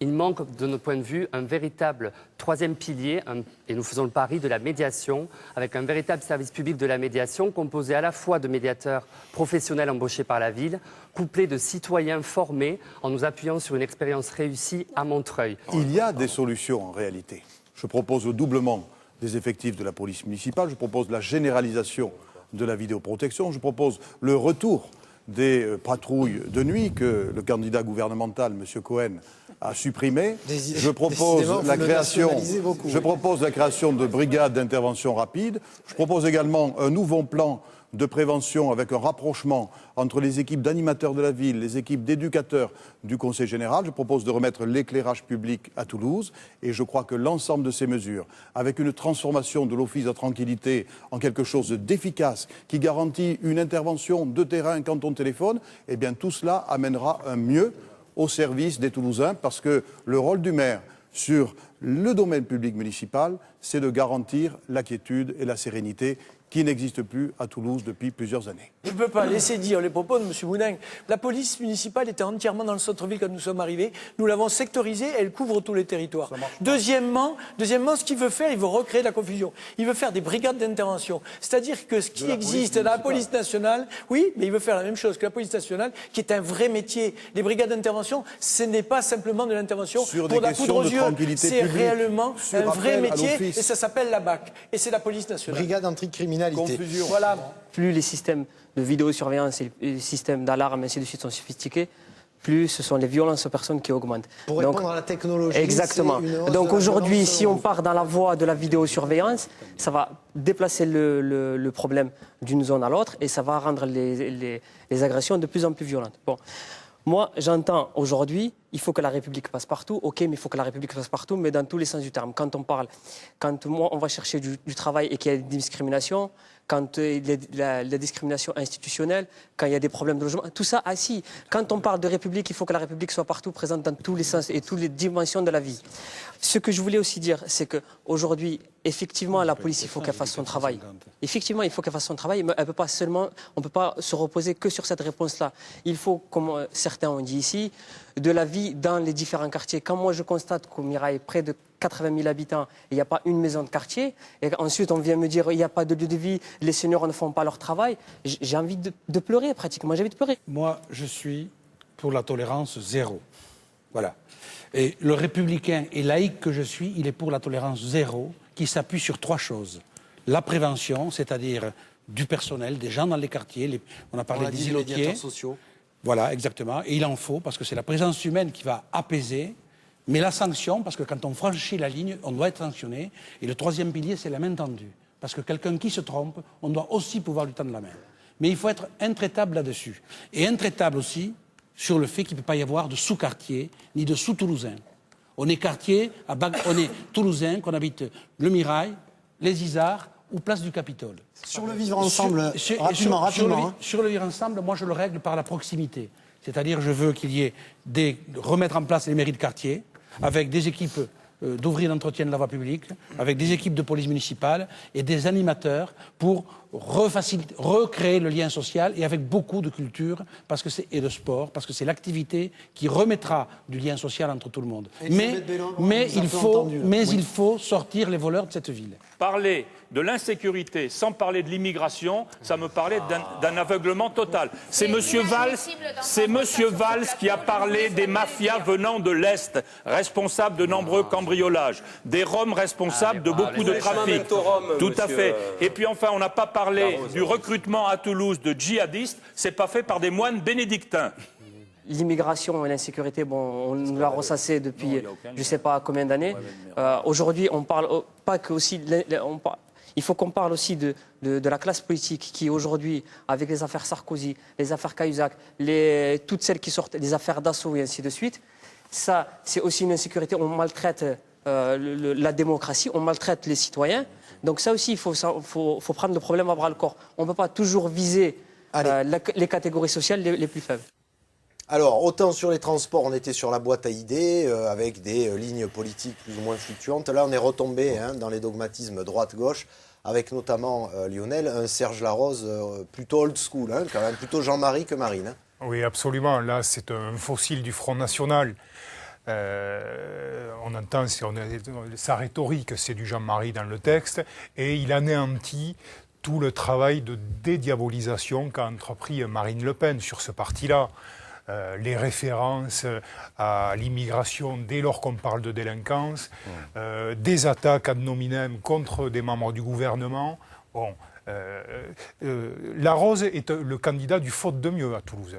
Il manque, de notre point de vue, un véritable 3e pilier, et nous faisons le pari de la médiation, avec un véritable service public de la médiation, composé à la fois de médiateurs professionnels embauchés par la ville, couplé de citoyens formés, en nous appuyant sur une expérience réussie à Montreuil. Il y a des solutions, en réalité. Je propose le doublement des effectifs de la police municipale, je propose la généralisation de la vidéoprotection, je propose le retour des patrouilles de nuit que le candidat gouvernemental, M. Cohen, a supprimé. Je propose la création de brigades d'intervention rapide. Je propose également un nouveau plan de prévention avec un rapprochement entre les équipes d'animateurs de la ville, les équipes d'éducateurs du Conseil général. Je propose de remettre l'éclairage public à Toulouse et je crois que l'ensemble de ces mesures, avec une transformation de l'Office de la tranquillité en quelque chose d'efficace qui garantit une intervention de terrain quand on téléphone, eh bien tout cela amènera un mieux au service des Toulousains parce que le rôle du maire sur le domaine public municipal, c'est de garantir la quiétude et la sérénité qui n'existe plus à Toulouse depuis plusieurs années. Je ne peux pas laisser dire les propos de M. Moudinck. La police municipale était entièrement dans le centre-ville quand nous sommes arrivés. Nous l'avons sectorisée, elle couvre tous les territoires. Deuxièmement, ce qu'il veut faire, il veut recréer de la confusion. Il veut faire des brigades d'intervention. C'est-à-dire que ce qui existe dans la police nationale, oui, mais il veut faire la même chose que la police nationale, qui est un vrai métier. Les brigades d'intervention, ce n'est pas simplement de l'intervention pour la poudre aux yeux. C'est réellement un vrai métier et ça s'appelle la BAC. Et c'est la police nationale. Brigade anticriminalité. Confusion. Voilà. Plus les systèmes de vidéosurveillance et les systèmes d'alarme, ainsi de suite, sont sophistiqués, plus ce sont les violences aux personnes qui augmentent. Pour répondre à la technologie, exactement. c'est une hausse Donc de la aujourd'hui, violence, si on part dans la voie de la vidéosurveillance, ça va déplacer le problème d'une zone à l'autre et ça va rendre les agressions de plus en plus violentes. Bon. Moi, j'entends aujourd'hui, il faut que la République passe partout. OK, mais il faut que la République passe partout, mais dans tous les sens du terme. Quand on va chercher du travail et qu'il y a des discriminations, quand il y a la discrimination institutionnelle, quand il y a des problèmes de logement, tout ça assis. Quand on parle de République, il faut que la République soit partout, présente dans tous les sens et toutes les dimensions de la vie. Ce que je voulais aussi dire, c'est qu'aujourd'hui, effectivement, la police, il faut qu'elle fasse son travail. Effectivement, il faut qu'elle fasse son travail, mais on ne peut pas se reposer que sur cette réponse-là. Il faut, comme certains ont dit ici, de la vie dans les différents quartiers. Quand moi je constate qu'au Mirail, près de 80 000 habitants, il n'y a pas une maison de quartier, et ensuite on vient me dire il n'y a pas de lieu de vie, les seniors ne font pas leur travail, j'ai envie de pleurer pratiquement, j'ai envie de pleurer. Moi, je suis pour la tolérance zéro. Voilà. Et le républicain et laïque que je suis, il est pour la tolérance zéro, qui s'appuie sur 3 choses. La prévention, c'est-à-dire du personnel, des gens dans les quartiers, on a parlé des îlotiers. Sociaux. Voilà, exactement. Et il en faut, parce que c'est la présence humaine qui va apaiser, mais la sanction, parce que quand on franchit la ligne, on doit être sanctionné. Et le 3e pilier, c'est la main tendue. Parce que quelqu'un qui se trompe, on doit aussi pouvoir lui tendre la main. Mais il faut être intraitable là-dessus. Et intraitable aussi sur le fait qu'il ne peut pas y avoir de sous-quartier, ni de sous-toulousains. On est quartier, on est toulousain, qu'on habite le Mirail, les Isards ou place du Capitole. Sur le vivre ensemble, rapidement. Sur le vivre ensemble, moi je le règle par la proximité. C'est-à-dire je veux qu'il y ait remettre en place les mairies de quartier, avec des équipes d'ouvriers d'entretien de la voie publique, avec des équipes de police municipale et des animateurs pour recréer le lien social et avec beaucoup de culture et de sport, parce que c'est l'activité qui remettra du lien social entre tout le monde. Mais il faut sortir les voleurs de cette ville. Parler de l'insécurité sans parler de l'immigration, ça me parlait d'un aveuglement total. C'est Monsieur Valls qui a parlé des mafias venant de l'Est, responsables de nombreux cambriolages, des Roms responsables de beaucoup de trafic. Tout à fait. Et puis enfin, on n'a pas parlé du recrutement à Toulouse de djihadistes, c'est pas fait par des moines bénédictins. L'immigration et l'insécurité, bon, on nous l'a ressassé depuis je ne sais pas combien d'années. Aujourd'hui, on parle pas que aussi... Il faut qu'on parle aussi de la classe politique qui aujourd'hui, avec les affaires Sarkozy, les affaires Cahuzac, toutes celles qui sortent, les affaires Dassault et ainsi de suite, ça, c'est aussi une insécurité. On maltraite la démocratie, on maltraite les citoyens. Donc ça aussi, il faut prendre le problème à bras-le-corps. On ne peut pas toujours viser les catégories sociales les plus faibles. Alors, autant sur les transports, on était sur la boîte à idées, avec des lignes politiques plus ou moins fluctuantes. Là, on est retombé dans les dogmatismes droite-gauche, avec notamment, Lionel, un Serge Larose plutôt old school, quand même, plutôt Jean-Marie que Marine. Oui, absolument. Là, c'est un fossile du Front National. On entend sa rhétorique, c'est du Jean-Marie dans le texte, et il anéantit tout le travail de dédiabolisation qu'a entrepris Marine Le Pen sur ce parti-là. Les références à l'immigration dès lors qu'on parle de délinquance, des attaques ad nominem contre des membres du gouvernement. Bon, Larose est le candidat du faute de mieux à Toulouse.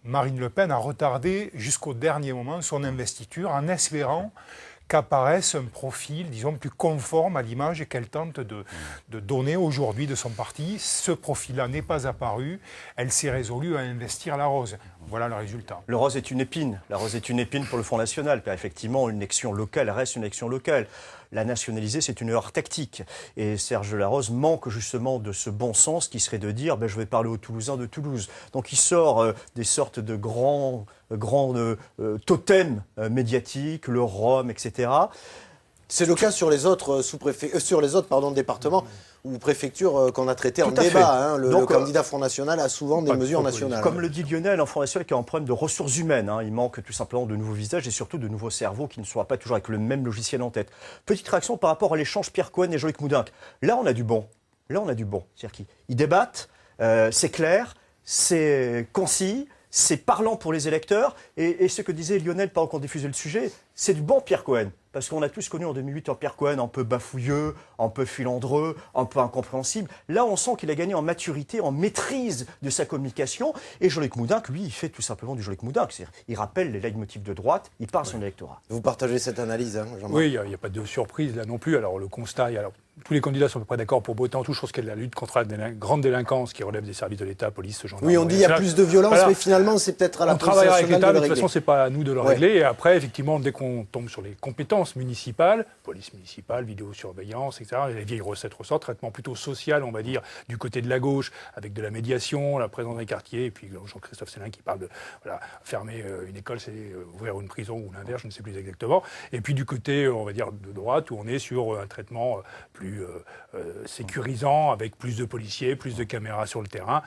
Marine Le Pen a retardé jusqu'au dernier moment son investiture en espérant qu'apparaisse un profil, disons, plus conforme à l'image qu'elle tente de donner aujourd'hui de son parti. Ce profil-là n'est pas apparu. Elle s'est résolue à investir Larose. Voilà le résultat. Le rose est une épine. La rose est une épine pour le Front National. Car effectivement, une élection locale reste une élection locale. La nationaliser, c'est une erreur tactique. Et Serge Larose manque justement de ce bon sens qui serait de dire je vais parler aux Toulousains de Toulouse. Donc il sort des sortes de grands totems médiatiques, le Rhum, etc. C'est le cas sur les autres départements ou préfectures qu'on a traitées en débat. Le candidat Front National a souvent des mesures nationales. Comme le dit Lionel, un Front National qui a un problème de ressources humaines. Il manque tout simplement de nouveaux visages et surtout de nouveaux cerveaux qui ne soient pas toujours avec le même logiciel en tête. Petite réaction par rapport à l'échange Pierre Cohen et Jean-Luc Moudenc. Là, on a du bon. C'est-à-dire qu'ils débattent, c'est clair, c'est concis. c'est parlant pour les électeurs. Et ce que disait Lionel pendant qu'on diffusait le sujet, c'est du bon Pierre Cohen. Parce qu'on a tous connu en 2008 un Pierre Cohen un peu bafouilleux, un peu filandreux, un peu incompréhensible. Là, on sent qu'il a gagné en maturité, en maîtrise de sa communication. Et Jean-Luc Moudenc, lui, il fait tout simplement du Jean-Luc Moudenc. Il rappelle les leitmotifs de droite, il parle son électorat. Vous partagez cette analyse, hein, Jean-Marc? Oui, il n'y a pas de surprise là non plus. Alors le constat, tous les candidats sont à peu près d'accord pour voter en tout. Je pense qu'il y a la lutte contre la grande délinquance qui relève des services de l'État, police, gendarmerie. Oui, on dit qu'il y a plus de violence, voilà. Mais finalement, c'est peut-être à la police nationale de le régler. On travaillera avec l'État, mais de toute façon, c'est pas à nous de le régler. Et après, effectivement, dès qu'on tombe sur les compétences municipales, police municipale, vidéosurveillance, etc., les vieilles recettes ressortent, traitement plutôt social, on va dire, du côté de la gauche, avec de la médiation, la présence des quartiers, et puis Jean-Christophe Célin qui parle de fermer une école, c'est ouvrir une prison ou l'inverse, je ne sais plus exactement. Et puis du côté, on va dire, de droite, où on est sur un traitement plus sécurisant, avec plus de policiers, plus de caméras sur le terrain.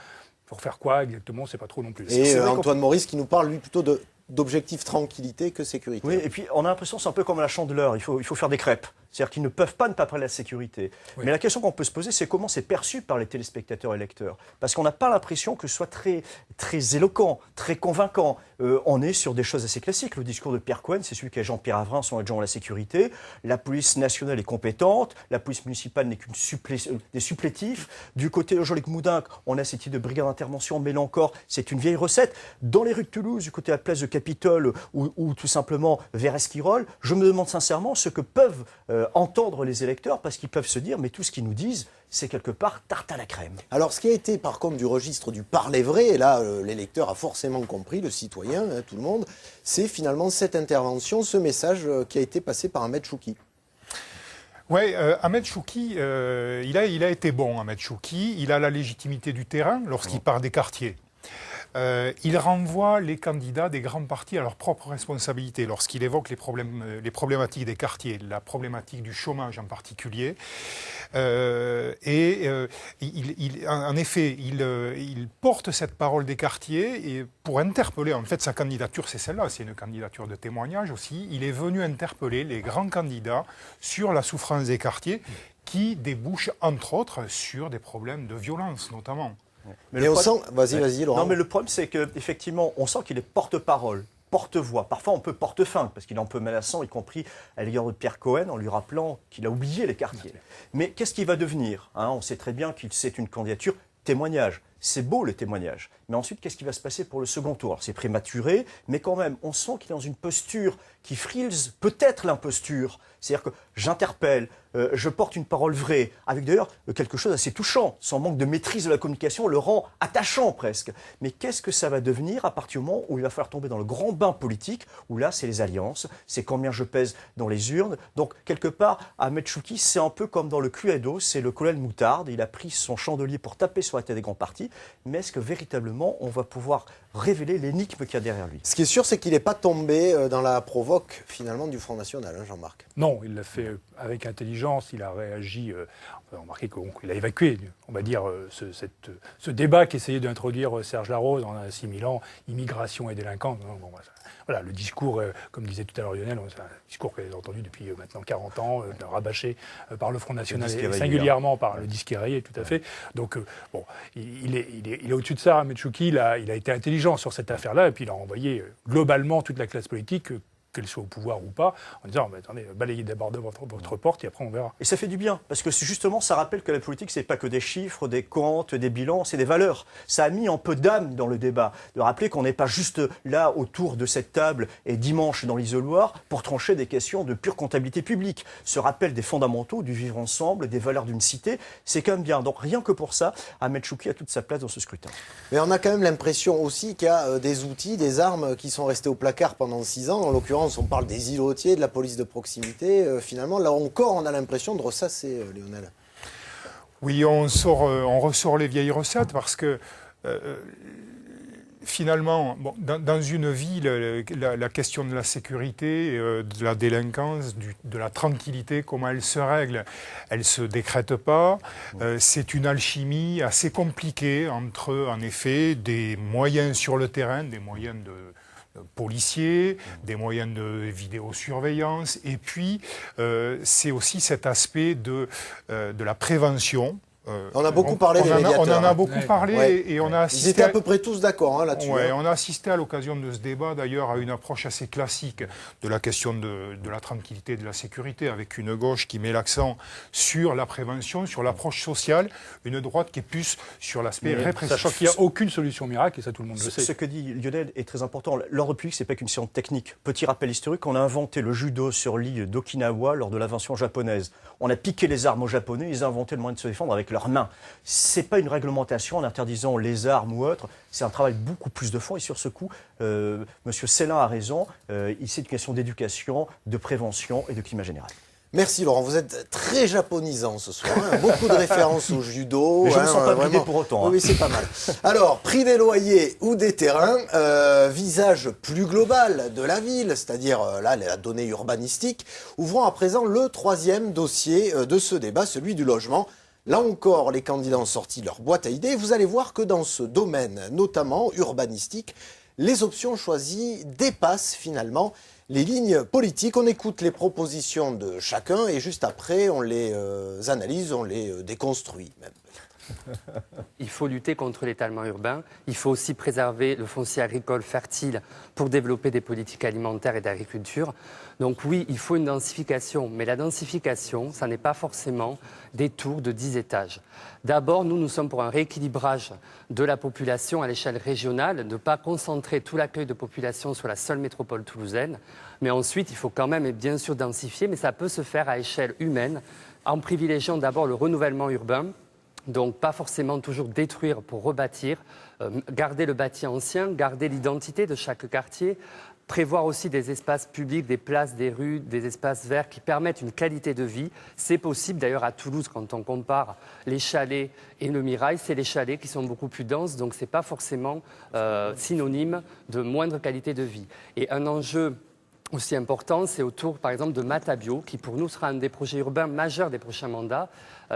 Pour faire quoi exactement, c'est pas trop non plus. Et Antoine Maurice qui nous parle, lui, plutôt d'objectif tranquillité que sécurité. Oui, et puis on a l'impression que c'est un peu comme à la Chandeleur, il faut faire des crêpes. C'est-à-dire qu'ils ne peuvent pas ne pas parler de la sécurité. Oui. Mais la question qu'on peut se poser, c'est comment c'est perçu par les téléspectateurs et lecteurs. Parce qu'on n'a pas l'impression que ce soit très, très éloquent, très convaincant. On est sur des choses assez classiques. Le discours de Pierre Cohen, c'est celui qui est Jean-Pierre Avrin, son adjoint à la sécurité. La police nationale est compétente. La police municipale n'est qu'une des supplétifs. Du côté de Jean-Luc Moudenc, on a cette idée de brigade d'intervention, mais là encore, c'est une vieille recette. Dans les rues de Toulouse, du côté de la place de Capitole ou tout simplement vers Esquirol, je me demande sincèrement ce que peuvent entendre les électeurs, parce qu'ils peuvent se dire, mais tout ce qu'ils nous disent, c'est quelque part tarte à la crème. Alors, ce qui a été, par contre, du registre du parler vrai, et là, l'électeur a forcément compris, le citoyen, hein, tout le monde, c'est finalement cette intervention, ce message qui a été passé par Ahmed Chouki. Oui, Ahmed Chouki, il a été bon, Ahmed Chouki. Il a la légitimité du terrain lorsqu'il part des quartiers. Il renvoie les candidats des grands partis à leur propre responsabilité lorsqu'il évoque les problématiques des quartiers, la problématique du chômage en particulier. En effet, il porte cette parole des quartiers et pour interpeller, en fait sa candidature c'est celle-là, c'est une candidature de témoignage aussi, il est venu interpeller les grands candidats sur la souffrance des quartiers qui débouche entre autres sur des problèmes de violence notamment. Mais et on sent... Vas-y, Laurent. Non, mais le problème, c'est qu'effectivement, on sent qu'il est porte-parole, porte-voix. Parfois, on peut porte-faim, parce qu'il est un peu menaçant, y compris à l'égard de Pierre Cohen, en lui rappelant qu'il a oublié les quartiers. Mais qu'est-ce qu'il va devenir, hein? On sait très bien qu'il c'est une candidature témoignage. C'est beau, le témoignage. Mais ensuite, qu'est-ce qui va se passer pour le second tour? C'est prématuré, mais quand même, on sent qu'il est dans une posture qui frise peut-être l'imposture. C'est-à-dire que j'interpelle, je porte une parole vraie, avec d'ailleurs quelque chose d'assez touchant. Son manque de maîtrise de la communication le rend attachant presque. Mais qu'est-ce que ça va devenir à partir du moment où il va falloir tomber dans le grand bain politique, où là, c'est les alliances, c'est combien je pèse dans les urnes. Donc, quelque part, Ahmed Chouki, c'est un peu comme dans le Cluedo, c'est le colonel Moutarde. Il a pris son chandelier pour taper sur la tête des grands partis. Mais est-ce que véritablement, on va pouvoir révéler l'énigme qu'il y a derrière lui? Ce qui est sûr, c'est qu'il n'est pas tombé dans la provoque, finalement, du Front National, hein, Jean-Marc. Non, il l'a fait avec intelligence, il a réagi, on a remarqué qu'il a évacué, on va dire, ce débat qu'essayait d'introduire Serge Larose en assimilant immigration et délinquance. Bon, voilà, le discours, comme disait tout à l'heure Lionel, c'est un discours qu'il a entendu depuis maintenant 40 ans, rabâché par le Front National et singulièrement par le disque éraillé, tout à fait. Donc, bon, il est au-dessus de ça, Ahmed Chouki, il a été intelligent sur cette affaire-là, et puis il a envoyé globalement toute la classe politique, qu'elle soit au pouvoir ou pas, en disant attendez, balayez d'abord de votre porte et après on verra. Et ça fait du bien, parce que justement ça rappelle que la politique c'est pas que des chiffres, des comptes, des bilans, c'est des valeurs. Ça a mis un peu d'âme dans le débat, de rappeler qu'on n'est pas juste là autour de cette table et dimanche dans l'isoloir pour trancher des questions de pure comptabilité publique. Ce rappel des fondamentaux, du vivre ensemble, des valeurs d'une cité, c'est quand même bien. Donc rien que pour ça, Ahmed Chouki a toute sa place dans ce scrutin. Mais on a quand même l'impression aussi qu'il y a des outils, des armes qui sont restées au placard pendant 6 ans, en l'occurrence on parle des îlotiers, de la police de proximité. Finalement, là encore, on a l'impression de ressasser, Lionel. Oui, on ressort les vieilles recettes parce que finalement, bon, dans une ville, la question de la sécurité, de la délinquance, de la tranquillité, comment elle se règle, elle ne se décrète pas. C'est une alchimie assez compliquée entre, en effet, des moyens sur le terrain, des moyens de policiers, des moyens de vidéosurveillance, et puis c'est aussi cet aspect de la prévention On a beaucoup parlé des médiateurs. On en a beaucoup parlé et on a assisté. Ils étaient à peu près tous d'accord là-dessus. Ouais, on a assisté à l'occasion de ce débat d'ailleurs à une approche assez classique de la question de la tranquillité et de la sécurité, avec une gauche qui met l'accent sur la prévention, sur l'approche sociale, une droite qui est plus sur l'aspect répressif. Sachant qu'il n'y a aucune solution miracle, et ça tout le monde le sait. Ce que dit Lionel est très important. L'ordre public, ce n'est pas qu'une science technique. Petit rappel historique, on a inventé le judo sur l'île d'Okinawa lors de l'invention japonaise. On a piqué les armes aux Japonais, ils ont inventé le moyen de se défendre avec leurs mains. Ce n'est pas une réglementation en interdisant les armes ou autres, c'est un travail beaucoup plus de fond. Et sur ce coup, M. Célin a raison, c'est une question d'éducation, de prévention et de climat général. Merci Laurent, vous êtes très japonisant ce soir, beaucoup de références au judo. Mais je ne me sens pas bridé pour autant. Oui, c'est pas mal. Alors, prix des loyers ou des terrains, visage plus global de la ville, c'est-à-dire là la donnée urbanistique, ouvrant à présent le troisième dossier de ce débat, celui du logement. Là encore, les candidats ont sorti leur boîte à idées. Vous allez voir que dans ce domaine, notamment urbanistique, les options choisies dépassent finalement les lignes politiques. On écoute les propositions de chacun et juste après, on les analyse, on les déconstruit même. Il faut lutter contre l'étalement urbain. Il faut aussi préserver le foncier agricole fertile pour développer des politiques alimentaires et d'agriculture. Donc oui, il faut une densification. Mais la densification, ça n'est pas forcément des tours de 10 étages. D'abord, nous sommes pour un rééquilibrage de la population à l'échelle régionale, ne pas concentrer tout l'accueil de population sur la seule métropole toulousaine. Mais ensuite, il faut quand même et bien sûr densifier, mais ça peut se faire à échelle humaine, en privilégiant d'abord le renouvellement urbain. Donc pas forcément toujours détruire pour rebâtir, garder le bâti ancien, garder l'identité de chaque quartier, prévoir aussi des espaces publics, des places, des rues, des espaces verts qui permettent une qualité de vie. C'est possible d'ailleurs à Toulouse quand on compare les chalets et le Mirail, c'est les chalets qui sont beaucoup plus denses, donc ce n'est pas forcément synonyme de moindre qualité de vie. Et un enjeu aussi important, c'est autour, par exemple, de Matabio, qui pour nous sera un des projets urbains majeurs des prochains mandats.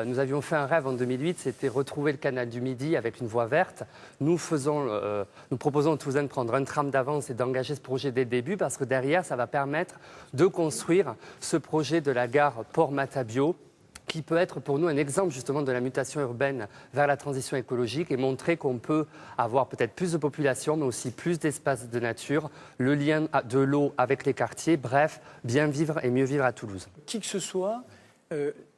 Nous avions fait un rêve en 2008, c'était retrouver le canal du Midi avec une voie verte. Nous proposons aux Toulousains de prendre un tram d'avance et d'engager ce projet dès le début, parce que derrière, ça va permettre de construire ce projet de la gare Port-Matabio, qui peut être pour nous un exemple justement de la mutation urbaine vers la transition écologique et montrer qu'on peut avoir peut-être plus de population, mais aussi plus d'espaces de nature, le lien de l'eau avec les quartiers, bref, bien vivre et mieux vivre à Toulouse. Qui que ce soit,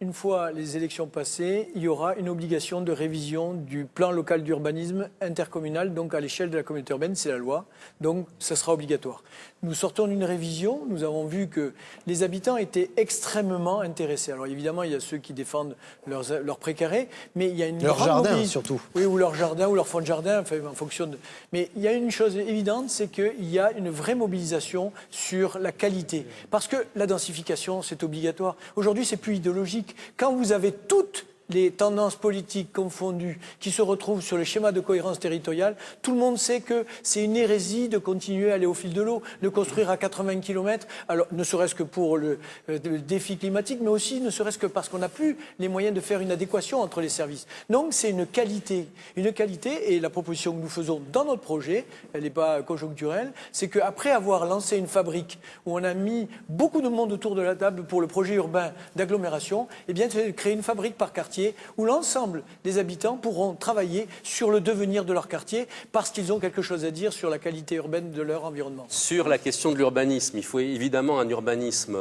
une fois les élections passées, il y aura une obligation de révision du plan local d'urbanisme intercommunal, donc à l'échelle de la communauté urbaine, c'est la loi, donc ça sera obligatoire. Nous sortons d'une révision, nous avons vu que les habitants étaient extrêmement intéressés. Alors évidemment, il y a ceux qui défendent leur précaré, mais il y a une leur jardin surtout. Oui, ou leur jardin, ou leur fond de jardin, enfin, en fonction de... Mais il y a une chose évidente, c'est qu'il y a une vraie mobilisation sur la qualité. Parce que la densification, c'est obligatoire. Aujourd'hui, c'est plus idéologique. Quand vous avez toutes les tendances politiques confondues qui se retrouvent sur le schéma de cohérence territoriale, tout le monde sait que c'est une hérésie de continuer à aller au fil de l'eau, de construire à 80 km, alors ne serait-ce que pour le défi climatique, mais aussi ne serait-ce que parce qu'on n'a plus les moyens de faire une adéquation entre les services. Donc c'est une qualité, et la proposition que nous faisons dans notre projet, elle n'est pas conjoncturelle, c'est qu'après avoir lancé une fabrique où on a mis beaucoup de monde autour de la table pour le projet urbain d'agglomération, eh bien c'est de créer une fabrique par quartier où l'ensemble des habitants pourront travailler sur le devenir de leur quartier parce qu'ils ont quelque chose à dire sur la qualité urbaine de leur environnement. Sur la question de l'urbanisme, il faut évidemment un urbanisme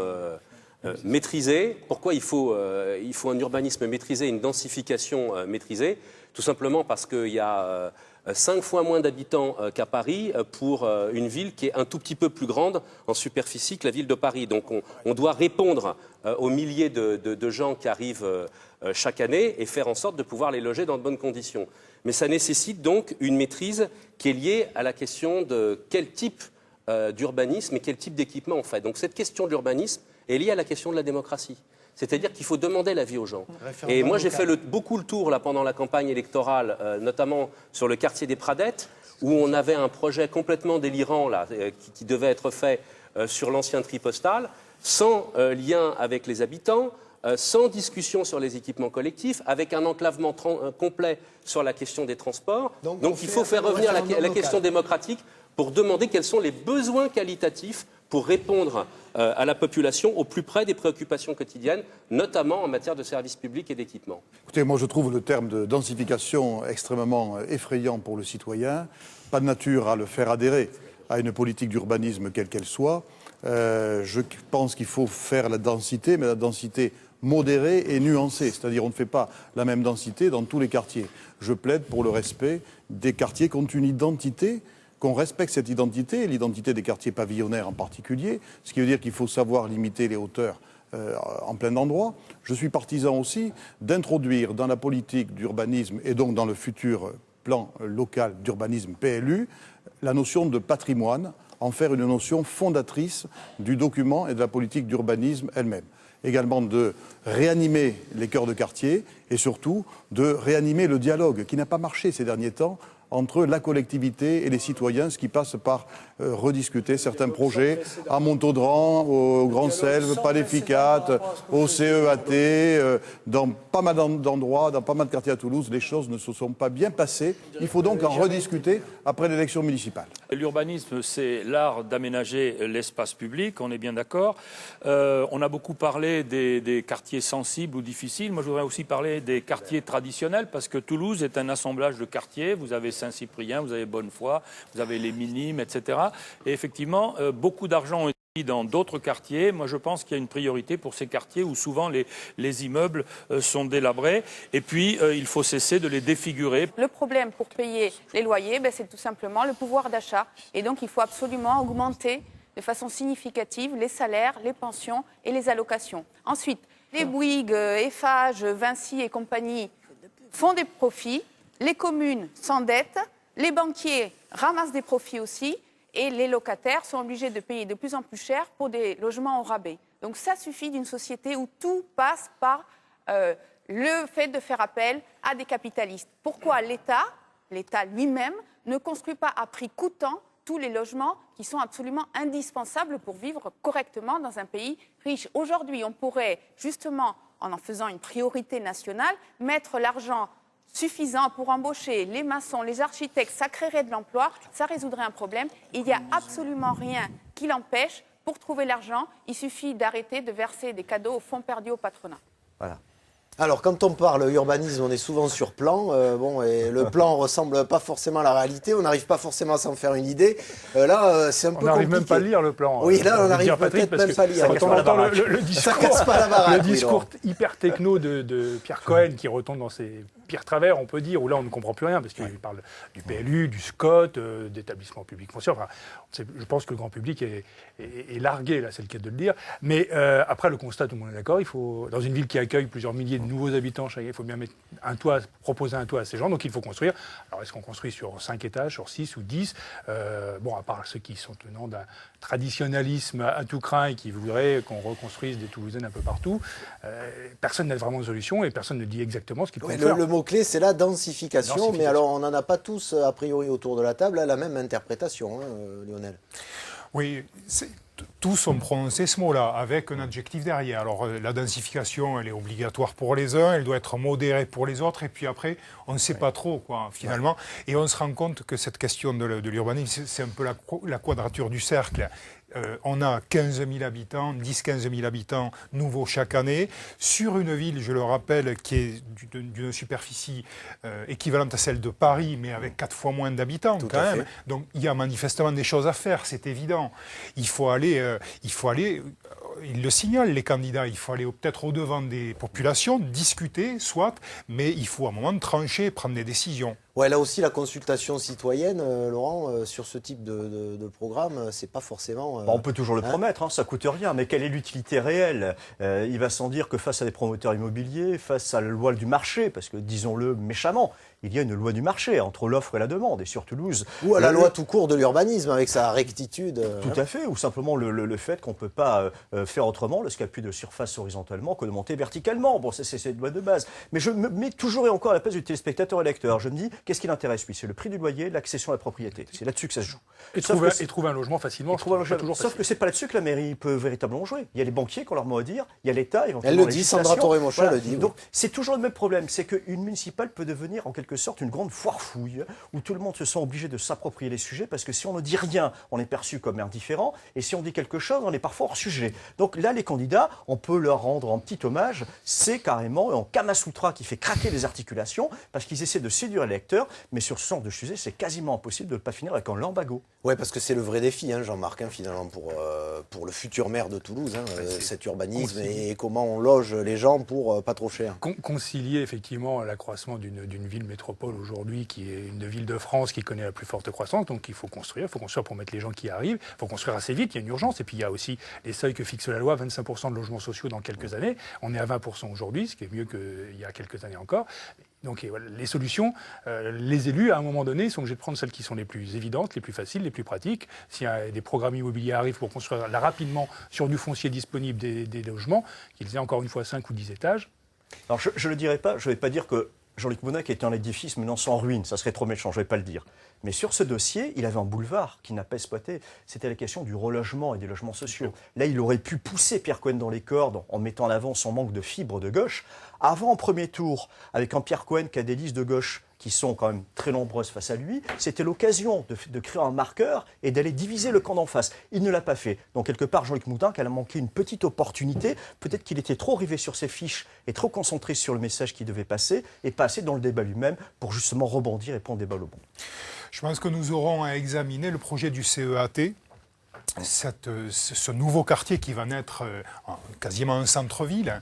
maîtrisé. Pourquoi il faut un urbanisme maîtrisé, une densification maîtrisée? Tout simplement parce qu'il y a 5 fois moins d'habitants qu'à Paris pour une ville qui est un tout petit peu plus grande en superficie que la ville de Paris. Donc on doit répondre aux milliers de gens qui arrivent chaque année et faire en sorte de pouvoir les loger dans de bonnes conditions. Mais ça nécessite donc une maîtrise qui est liée à la question de quel type d'urbanisme et quel type d'équipement on fait. Donc cette question de l'urbanisme est liée à la question de la démocratie. C'est-à-dire qu'il faut demander l'avis aux gens. Et moi, j'ai fait beaucoup le tour là, pendant la campagne électorale, notamment sur le quartier des Pradettes, où on avait un projet complètement délirant là, qui devait être fait sur l'ancien tri postal, sans lien avec les habitants, sans discussion sur les équipements collectifs, avec un enclavement complet sur la question des transports. Donc il faut faire revenir la question démocratique pour demander quels sont les besoins qualitatifs pour répondre à la population au plus près des préoccupations quotidiennes, notamment en matière de services publics et d'équipements. Écoutez, moi je trouve le terme de densification extrêmement effrayant pour le citoyen, pas de nature à le faire adhérer à une politique d'urbanisme quelle qu'elle soit. Je pense qu'il faut faire la densité, mais la densité modérée et nuancée, c'est-à-dire on ne fait pas la même densité dans tous les quartiers. Je plaide pour le respect des quartiers qui ont une identité, qu'on respecte cette identité, l'identité des quartiers pavillonnaires en particulier, ce qui veut dire qu'il faut savoir limiter les hauteurs en plein d'endroits. Je suis partisan aussi d'introduire dans la politique d'urbanisme et donc dans le futur plan local d'urbanisme PLU la notion de patrimoine, en faire une notion fondatrice du document et de la politique d'urbanisme elle-même. Également de réanimer les cœurs de quartier et surtout de réanimer le dialogue qui n'a pas marché ces derniers temps entre la collectivité et les citoyens, ce qui passe par rediscuter certains projets à Montaudran, au Grand Selve, Paléficat, au CEAT, dans pas mal d'endroits, dans pas mal de quartiers à Toulouse, les choses ne se sont pas bien passées. Il faut donc en rediscuter après l'élection municipale. L'urbanisme, c'est l'art d'aménager l'espace public, on est bien d'accord. On a beaucoup parlé des quartiers sensibles ou difficiles. Moi, je voudrais aussi parler des quartiers traditionnels, parce que Toulouse est un assemblage de quartiers. Vous avez Saint-Cyprien, vous avez Bonnefoy, vous avez les Minimes, etc. Et effectivement, beaucoup d'argent est mis dans d'autres quartiers. Moi, je pense qu'il y a une priorité pour ces quartiers où souvent les immeubles sont délabrés. Et puis, il faut cesser de les défigurer. Le problème pour payer les loyers, c'est tout simplement le pouvoir d'achat. Et donc, il faut absolument augmenter de façon significative les salaires, les pensions et les allocations. Ensuite, les Bouygues, Eiffage, Vinci et compagnie font des profits. Les communes s'endettent, les banquiers ramassent des profits aussi, et les locataires sont obligés de payer de plus en plus cher pour des logements au rabais. Donc ça suffit d'une société où tout passe par le fait de faire appel à des capitalistes. Pourquoi l'État lui-même, ne construit pas à prix coûtant tous les logements qui sont absolument indispensables pour vivre correctement dans un pays riche? Aujourd'hui, on pourrait justement, en faisant une priorité nationale, mettre l'argent suffisant pour embaucher les maçons, les architectes, ça créerait de l'emploi, ça résoudrait un problème. Il n'y a absolument rien qui l'empêche. Pour trouver l'argent, il suffit d'arrêter de verser des cadeaux au fonds perdu au patronat. Voilà. Alors, quand on parle urbanisme, on est souvent sur plan. Et le plan ressemble pas forcément à la réalité. On n'arrive pas forcément à s'en faire une idée. Là, c'est un peu compliqué. On n'arrive même pas à lire le plan. Oui, là, on n'arrive peut-être même pas à lire. Quand on entend le discours, ça casse pas la baraque, le discours hyper techno de Pierre Cohen qui retombe dans ses pires travers, on peut dire, où là, on ne comprend plus rien, parce qu'il parle du PLU, du SCOT, d'établissements publics fonciers. Enfin, je pense que le grand public est largué, là, c'est le cas de le dire. Mais après, le constat, tout le monde est d'accord, il faut, dans une ville qui accueille plusieurs milliers de nouveaux habitants chaque année, il faut bien mettre un toit, proposer un toit à ces gens, donc il faut construire. Alors, est-ce qu'on construit sur 5 étages, sur 6 ou 10 à part ceux qui sont tenants d'un traditionnalisme à tout craint et qui voudraient qu'on reconstruise des Toulousaines un peu partout, personne n'a vraiment de solution et personne ne dit exactement ce qu'il faut faire. Le mot-clé, c'est la densification, mais alors on n'en a pas tous, a priori, autour de la table, la même interprétation, Lionel. Oui, tous ont prononcé ce mot-là, avec un adjectif derrière. Alors, la densification, elle est obligatoire pour les uns, elle doit être modérée pour les autres, et puis après, on ne sait pas trop, quoi, finalement. Ouais. Et on se rend compte que cette question de l'urbanisme, c'est un peu la quadrature du cercle. On a 15 000 habitants, 10-15 000 habitants nouveaux chaque année, sur une ville, je le rappelle, qui est d'une superficie équivalente à celle de Paris, mais avec 4 fois moins d'habitants quand même. Donc il y a manifestement des choses à faire, c'est évident. Il faut aller, ils le signalent, les candidats, il faut aller peut-être au-devant des populations, discuter, soit, mais il faut à un moment trancher, prendre des décisions. Ouais, là aussi, la consultation citoyenne, Laurent, sur ce type de programme, c'est pas forcément... on peut toujours le promettre, ça coûte rien, mais quelle est l'utilité réelle? Il va sans dire que face à des promoteurs immobiliers, face à la loi du marché, parce que, disons-le méchamment, il y a une loi du marché entre l'offre et la demande, et sur Toulouse... Ou à la loi tout court de l'urbanisme, avec sa rectitude... Tout à fait, ou simplement le fait qu'on ne peut pas faire autrement, lorsqu'il n'y a plus de surface horizontalement, que de monter verticalement. Bon, c'est une loi de base. Mais je me mets toujours et encore à la place du téléspectateur et lecteur. Je me dis, Qu'est-ce qui l'intéresse, lui? C'est le prix du loyer, l'accession à la propriété. C'est là-dessus que ça se joue. Et trouver un logement facilement. Sauf que c'est pas là-dessus que la mairie peut véritablement jouer. Il y a les banquiers qui ont leur mot à dire, il y a l'État, éventuellement. Elle le dit, Sandra Torre-Mochet le dit. Donc c'est toujours le même problème, c'est qu'une municipale peut devenir en quelque sorte une grande foire-fouille où tout le monde se sent obligé de s'approprier les sujets parce que si on ne dit rien, on est perçu comme indifférent et si on dit quelque chose, on est parfois hors sujet. Donc là, les candidats, on peut leur rendre un petit hommage, c'est carrément un Kamasutra qui fait craquer les articulations parce qu'ils essaient de séduire l'électeur, mais sur ce genre de sujet, c'est quasiment impossible de ne pas finir avec un lambago. Oui, parce que c'est le vrai défi, Jean-Marc, finalement, pour le futur maire de Toulouse, cet urbanisme et comment on loge les gens pour pas trop cher. Concilier effectivement l'accroissement d'une ville métropole aujourd'hui qui est une ville de France qui connaît la plus forte croissance, donc il faut construire pour mettre les gens qui arrivent, il faut construire assez vite, il y a une urgence, et puis il y a aussi les seuils que fixe la loi, 25% de logements sociaux dans quelques années, on est à 20% aujourd'hui, ce qui est mieux qu'il y a quelques années encore. Donc voilà, les solutions, les élus, à un moment donné, sont obligés de prendre celles qui sont les plus évidentes, les plus faciles, les plus pratiques. S'il y a des programmes immobiliers arrivent pour construire là, rapidement sur du foncier disponible des logements, qu'ils aient encore une fois 5 ou 10 étages. Alors je ne le dirai pas, je ne vais pas dire que Jean-Luc Moudenc était un édifice menant sans ruine, ça serait trop méchant, je ne vais pas le dire. Mais sur ce dossier, il avait un boulevard qu'il n'a pas exploité. C'était la question du relogement et des logements sociaux. Là, il aurait pu pousser Pierre Cohen dans les cordes en mettant en avant son manque de fibres de gauche. Avant, en premier tour, avec un Pierre Cohen qui a des listes de gauche qui sont quand même très nombreuses face à lui, c'était l'occasion de créer un marqueur et d'aller diviser le camp d'en face. Il ne l'a pas fait. Donc quelque part, Jean-Luc Moudenc, elle a manqué une petite opportunité. Peut-être qu'il était trop rivé sur ses fiches et trop concentré sur le message qui devait passer et pas assez dans le débat lui-même pour justement rebondir et prendre des balles au bon. Je pense que nous aurons à examiner le projet du CEAT, ce nouveau quartier qui va naître quasiment un centre-ville,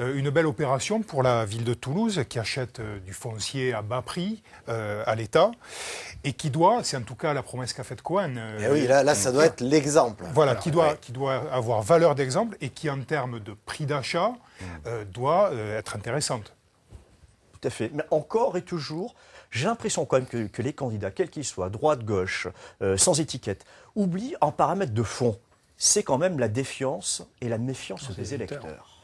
une belle opération pour la ville de Toulouse qui achète du foncier à bas prix à l'État et qui doit, c'est en tout cas la promesse qu'a faite Cohen. Et oui, là ça doit être l'exemple. Voilà, qui doit avoir valeur d'exemple et qui en termes de prix d'achat doit être intéressante. Tout à fait, mais encore et toujours, j'ai l'impression quand même que les candidats, quels qu'ils soient, droite, gauche, sans étiquette, oublient un paramètre de fond. C'est quand même la défiance et la méfiance des électeurs.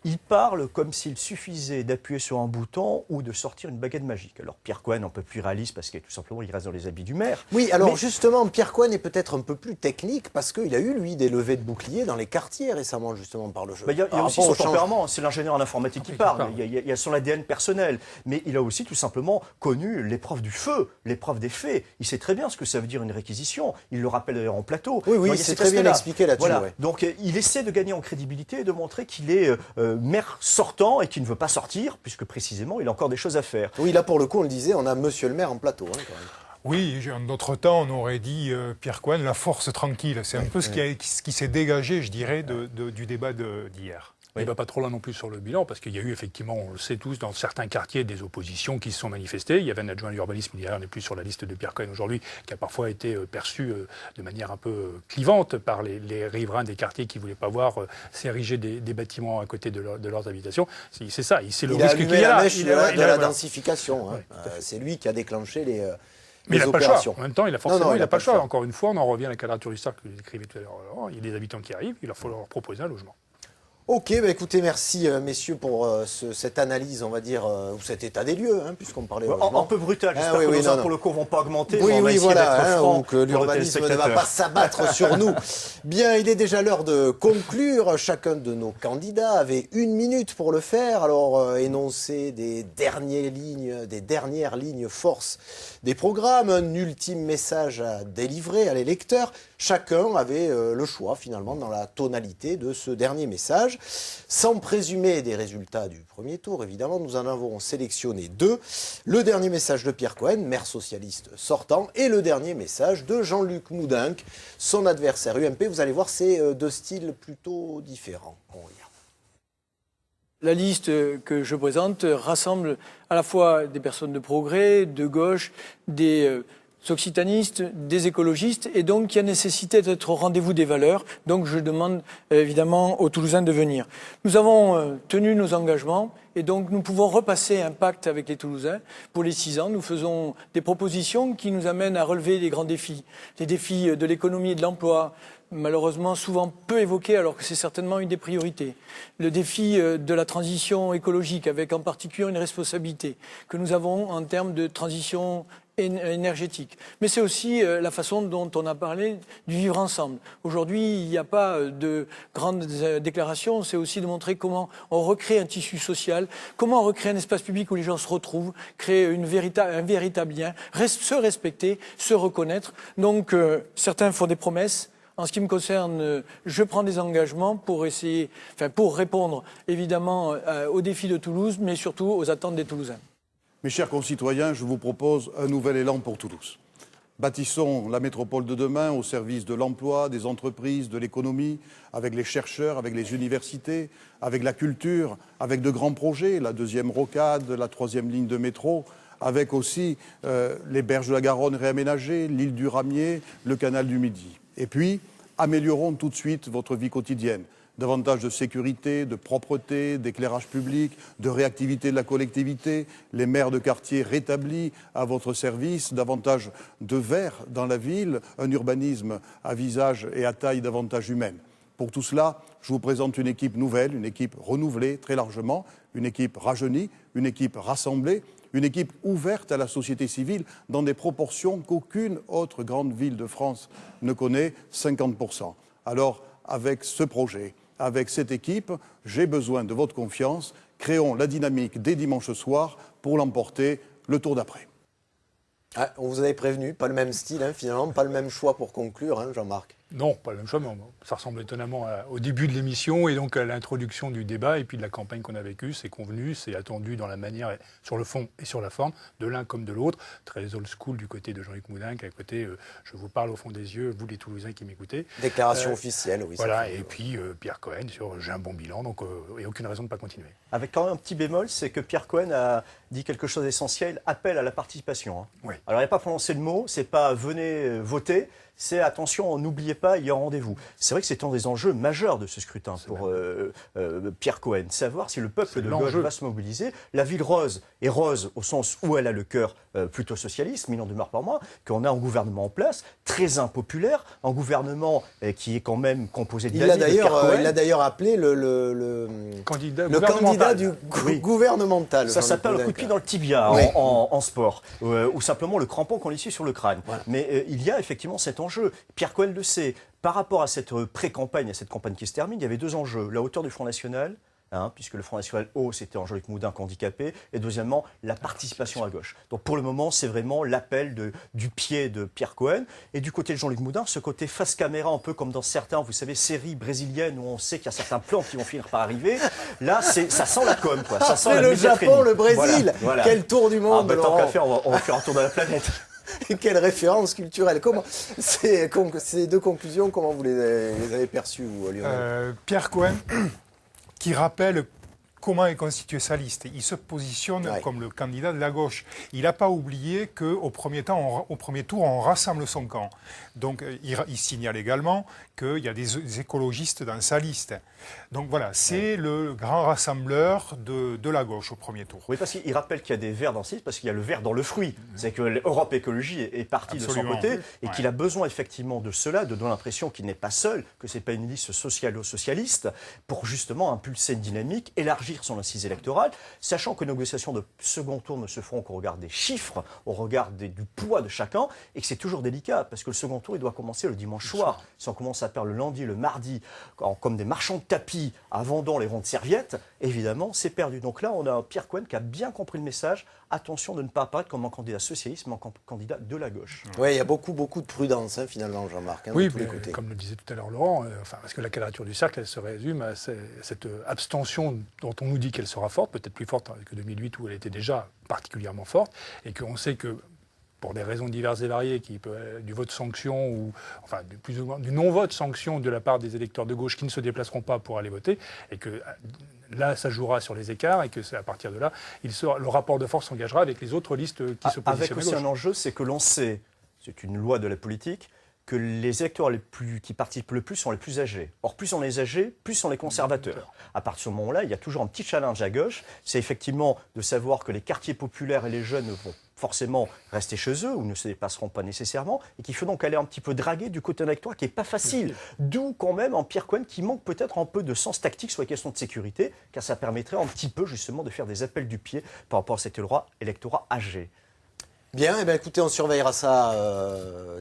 Ils parlent comme s'il suffisait d'appuyer sur un bouton ou de sortir une baguette magique. Alors Pierre Cohen, un peu plus réaliste parce que tout simplement il reste dans les habits du maire. Oui, alors justement, Pierre Cohen est peut-être un peu plus technique parce qu'il a eu, lui, des levées de boucliers dans les quartiers récemment, justement, par le jeu. Il y a aussi son tempérament, c'est l'ingénieur en informatique qui parle, il y a son ADN personnel. Mais il a aussi tout simplement connu l'épreuve du feu, l'épreuve des faits. Il sait très bien ce que ça veut dire une réquisition. Il le rappelle d'ailleurs en plateau. Oui, c'est très bien expliqué là-dessus. Voilà. Ouais. Donc il essaie de gagner en crédibilité et de montrer qu'il est maire sortant et qui ne veut pas sortir, puisque précisément il a encore des choses à faire. Oui, là pour le coup, on le disait, on a monsieur le maire en plateau. Quand même. Oui, en d'autres temps, on aurait dit Pierre Cohen, la force tranquille. C'est un peu ce qui s'est dégagé, je dirais, du débat d'hier. Il ne va pas trop loin non plus sur le bilan, parce qu'il y a eu effectivement, on le sait tous, dans certains quartiers, des oppositions qui se sont manifestées. Il y avait un adjoint à l'urbanisme, il n'est plus sur la liste de Pierre Cohen aujourd'hui, qui a parfois été perçu de manière un peu clivante par les riverains des quartiers qui ne voulaient pas voir s'ériger des bâtiments à côté de leurs habitations. C'est ça, c'est le risque qu'il y a. Il a allumé la mèche de la densification. C'est lui qui a déclenché les... Mais il n'a pas le choix. En même temps, il n'a pas le choix. choix. Encore une fois, on en revient à la quadrature du cercle que vous décrivez tout à l'heure. Il y a des habitants qui arrivent, il leur faut leur proposer un logement. Ok, écoutez, merci messieurs pour cette analyse, on va dire, ou cet état des lieux, puisqu'on parlait un peu brutal, j'espère que nos impôts locaux ne vont pas augmenter. Oui, voilà, ou que l'urbanisme ne va pas s'abattre sur nous. Bien, il est déjà l'heure de conclure. Chacun de nos candidats avait 1 minute pour le faire. Alors, énoncer des dernières lignes force des programmes, un ultime message à délivrer à l'électeur. Chacun avait le choix, finalement, dans la tonalité de ce dernier message. Sans présumer des résultats du premier tour, évidemment, nous en avons sélectionné 2. Le dernier message de Pierre Cohen, maire socialiste sortant, et le dernier message de Jean-Luc Moudenc, son adversaire UMP. Vous allez voir, c'est 2 styles plutôt différents. On regarde. La liste que je présente rassemble à la fois des personnes de progrès, de gauche, des occitanistes, des écologistes, et donc il y a nécessité d'être au rendez-vous des valeurs. Donc je demande évidemment aux Toulousains de venir. Nous avons tenu nos engagements et donc nous pouvons repasser un pacte avec les Toulousains. Pour les 6 ans, nous faisons des propositions qui nous amènent à relever les grands défis. Les défis de l'économie et de l'emploi, malheureusement souvent peu évoqué alors que c'est certainement une des priorités. Le défi de la transition écologique, avec en particulier une responsabilité que nous avons en termes de transition énergétique. Mais c'est aussi la façon dont on a parlé du vivre ensemble. Aujourd'hui, il n'y a pas de grandes déclarations, c'est aussi de montrer comment on recrée un tissu social, comment on recrée un espace public où les gens se retrouvent, créer un véritable lien, se respecter, se reconnaître. Donc certains font des promesses. En ce qui me concerne, je prends des engagements pour pour répondre évidemment aux défis de Toulouse, mais surtout aux attentes des Toulousains. Mes chers concitoyens, je vous propose un nouvel élan pour Toulouse. Bâtissons la métropole de demain au service de l'emploi, des entreprises, de l'économie, avec les chercheurs, avec les universités, avec la culture, avec de grands projets, la 2e rocade, la 3e ligne de métro, avec aussi les berges de la Garonne réaménagées, l'île du Ramier, le canal du Midi. Et puis, améliorons tout de suite votre vie quotidienne. Davantage de sécurité, de propreté, d'éclairage public, de réactivité de la collectivité, les maires de quartier rétablis à votre service, davantage de vert dans la ville, un urbanisme à visage et à taille davantage humaine. Pour tout cela, je vous présente une équipe nouvelle, une équipe renouvelée très largement, une équipe rajeunie, une équipe rassemblée, une équipe ouverte à la société civile dans des proportions qu'aucune autre grande ville de France ne connaît, 50%. Alors, avec ce projet, avec cette équipe, j'ai besoin de votre confiance. Créons la dynamique dès dimanche soir pour l'emporter le tour d'après. Ah, on vous avait prévenu, pas le même style finalement, pas le même choix pour conclure, Jean-Marc. Non, pas le même choix, mais ça ressemble étonnamment au début de l'émission et donc à l'introduction du débat et puis de la campagne qu'on a vécue. C'est convenu, c'est attendu dans la manière, sur le fond et sur la forme, de l'un comme de l'autre. Très old school du côté de Jean-Luc Moudenc, à côté, je vous parle au fond des yeux, vous les Toulousains qui m'écoutez. Déclaration officielle, oui. Voilà, et puis Pierre Cohen sur j'ai un bon bilan, donc il n'y a aucune raison de ne pas continuer. Avec quand même un petit bémol, c'est que Pierre Cohen a dit quelque chose d'essentiel, appel à la participation. Oui. Alors il n'a pas prononcé le mot, c'est pas venez voter. C'est attention, n'oubliez pas, il y a rendez-vous. C'est vrai que c'est un des enjeux majeurs de ce scrutin pour Pierre Cohen. Savoir si le peuple de gauche va se mobiliser. La ville rose est rose au sens où elle a le cœur plutôt socialiste, mais il n'en demeure pas moins qu'on a un gouvernement en place, très impopulaire, un gouvernement qui est quand même composé de Pierre Cohen. Il a d'ailleurs appelé le candidat gouvernemental. Ça s'appelle le coup de pied dans le tibia en sport, ou simplement le crampon qu'on essuie sur le crâne. Voilà. Mais il y a effectivement cet enjeu. Pierre Cohen le sait. Par rapport à cette pré-campagne, à cette campagne qui se termine, il y avait 2 enjeux. La hauteur du Front National, puisque le Front National haut, c'était Jean-Luc Moudenc handicapé, et deuxièmement, la participation à gauche. Donc pour le moment, c'est vraiment l'appel du pied de Pierre Cohen. Et du côté de Jean-Luc Moudenc, ce côté face caméra, un peu comme dans certains, vous savez, séries brésiliennes où on sait qu'il y a certains plans qui vont finir par arriver. Là, ça sent la com, quoi. Ça sent le Japon, le Brésil. Voilà. Quel tour du monde. Tant qu'à faire, on va faire un tour de la planète. Quelle référence culturelle. Comment ces 2 conclusions, comment vous les avez perçues, vous, Lionel Pierre Cohen, qui rappelle comment est constituée sa liste. Il se positionne comme le candidat de la gauche. Il n'a pas oublié qu'au premier tour, on rassemble son camp. Donc, il signale également qu'il y a des écologistes dans sa liste. Donc voilà, c'est le grand rassembleur de la gauche au premier tour. Oui, parce qu'il rappelle qu'il y a des verts dans sa liste, parce qu'il y a le vert dans le fruit. C'est que l'Europe Écologie est partie de son côté et qu'il a besoin effectivement de cela, de donner l'impression qu'il n'est pas seul, que ce n'est pas une liste socialo-socialiste, pour justement impulser une dynamique, élargir son assise électorale, sachant que les négociations de second tour ne se feront qu'au regard des chiffres, au regard du poids de chacun, et que c'est toujours délicat, parce que le second tour, il doit commencer le dimanche soir. Si on commence à perdre le lundi, le mardi, comme des marchands de tapis, en vendant les ronds de serviettes, évidemment, c'est perdu. Donc là, on a Pierre Cohen qui a bien compris le message. Attention de ne pas apparaître comme un candidat socialiste, mais un candidat de la gauche. Oui, il y a beaucoup de prudence, finalement, Jean-Marc. Oui, mais comme le disait tout à l'heure Laurent, parce que la quadrature du cercle, elle se résume à cette abstention dont on nous dit qu'elle sera forte, peut-être plus forte que 2008 où elle était déjà particulièrement forte, et qu'on sait que pour des raisons diverses et variées, du vote sanction ou enfin plus ou moins du non-vote sanction de la part des électeurs de gauche qui ne se déplaceront pas pour aller voter, et que là, ça jouera sur les écarts, et que c'est à partir de là, le rapport de force s'engagera avec les autres listes qui se positionnent à gauche. Avec aussi un enjeu, c'est que l'on sait, c'est une loi de la politique, que les électeurs qui participent le plus sont les plus âgés. Or, plus on est âgés, plus sont les conservateurs. À partir de ce moment-là, il y a toujours un petit challenge à gauche, c'est effectivement de savoir que les quartiers populaires et les jeunes vont forcément rester chez eux ou ne se déplaceront pas nécessairement et qu'il faut donc aller un petit peu draguer du côté d'un électorat qui n'est pas facile. D'où quand même un Pierre Cohen qui manque peut-être un peu de sens tactique sur les questions de sécurité, car ça permettrait un petit peu justement de faire des appels du pied par rapport à cet électorat âgé. Bien, eh bien, écoutez, on surveillera ça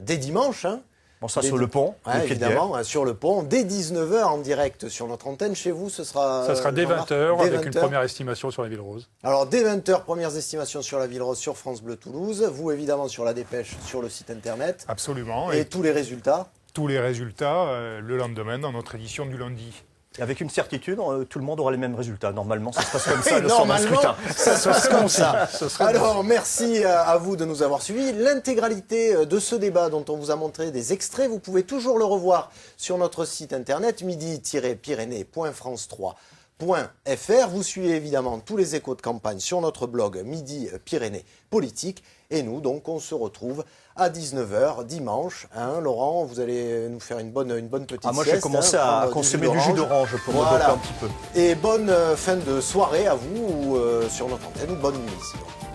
dès dimanche. Hein. Bon, ça sur le pont, ouais, évidemment, sur le pont, dès 19h en direct sur notre antenne. Chez vous, ce sera... Ça sera dès 20h avec une première estimation sur la Ville Rose. Alors, dès 20h, premières estimations sur la Ville Rose, sur France Bleu Toulouse. Vous, évidemment, sur la dépêche, sur le site internet. Absolument. Et tous les résultats? Tous les résultats le lendemain dans notre édition du lundi. Avec une certitude, tout le monde aura les mêmes résultats. Normalement, ça se passe comme ça. Et normalement, ça se passe comme ça. Alors, bon. merci à vous de nous avoir suivis. L'intégralité de ce débat dont on vous a montré des extraits, vous pouvez toujours le revoir sur notre site internet midi-pyrénées.france3.fr. Vous suivez évidemment tous les échos de campagne sur notre blog Midi Pyrénées Politique. Et nous, donc, on se retrouve à 19h dimanche. Hein, Laurent, vous allez nous faire une bonne petite sieste. Moi, j'ai commencé à consommer du jus d'orange pour me doper un petit peu. Et bonne fin de soirée à vous sur notre antenne. Bonne nuit.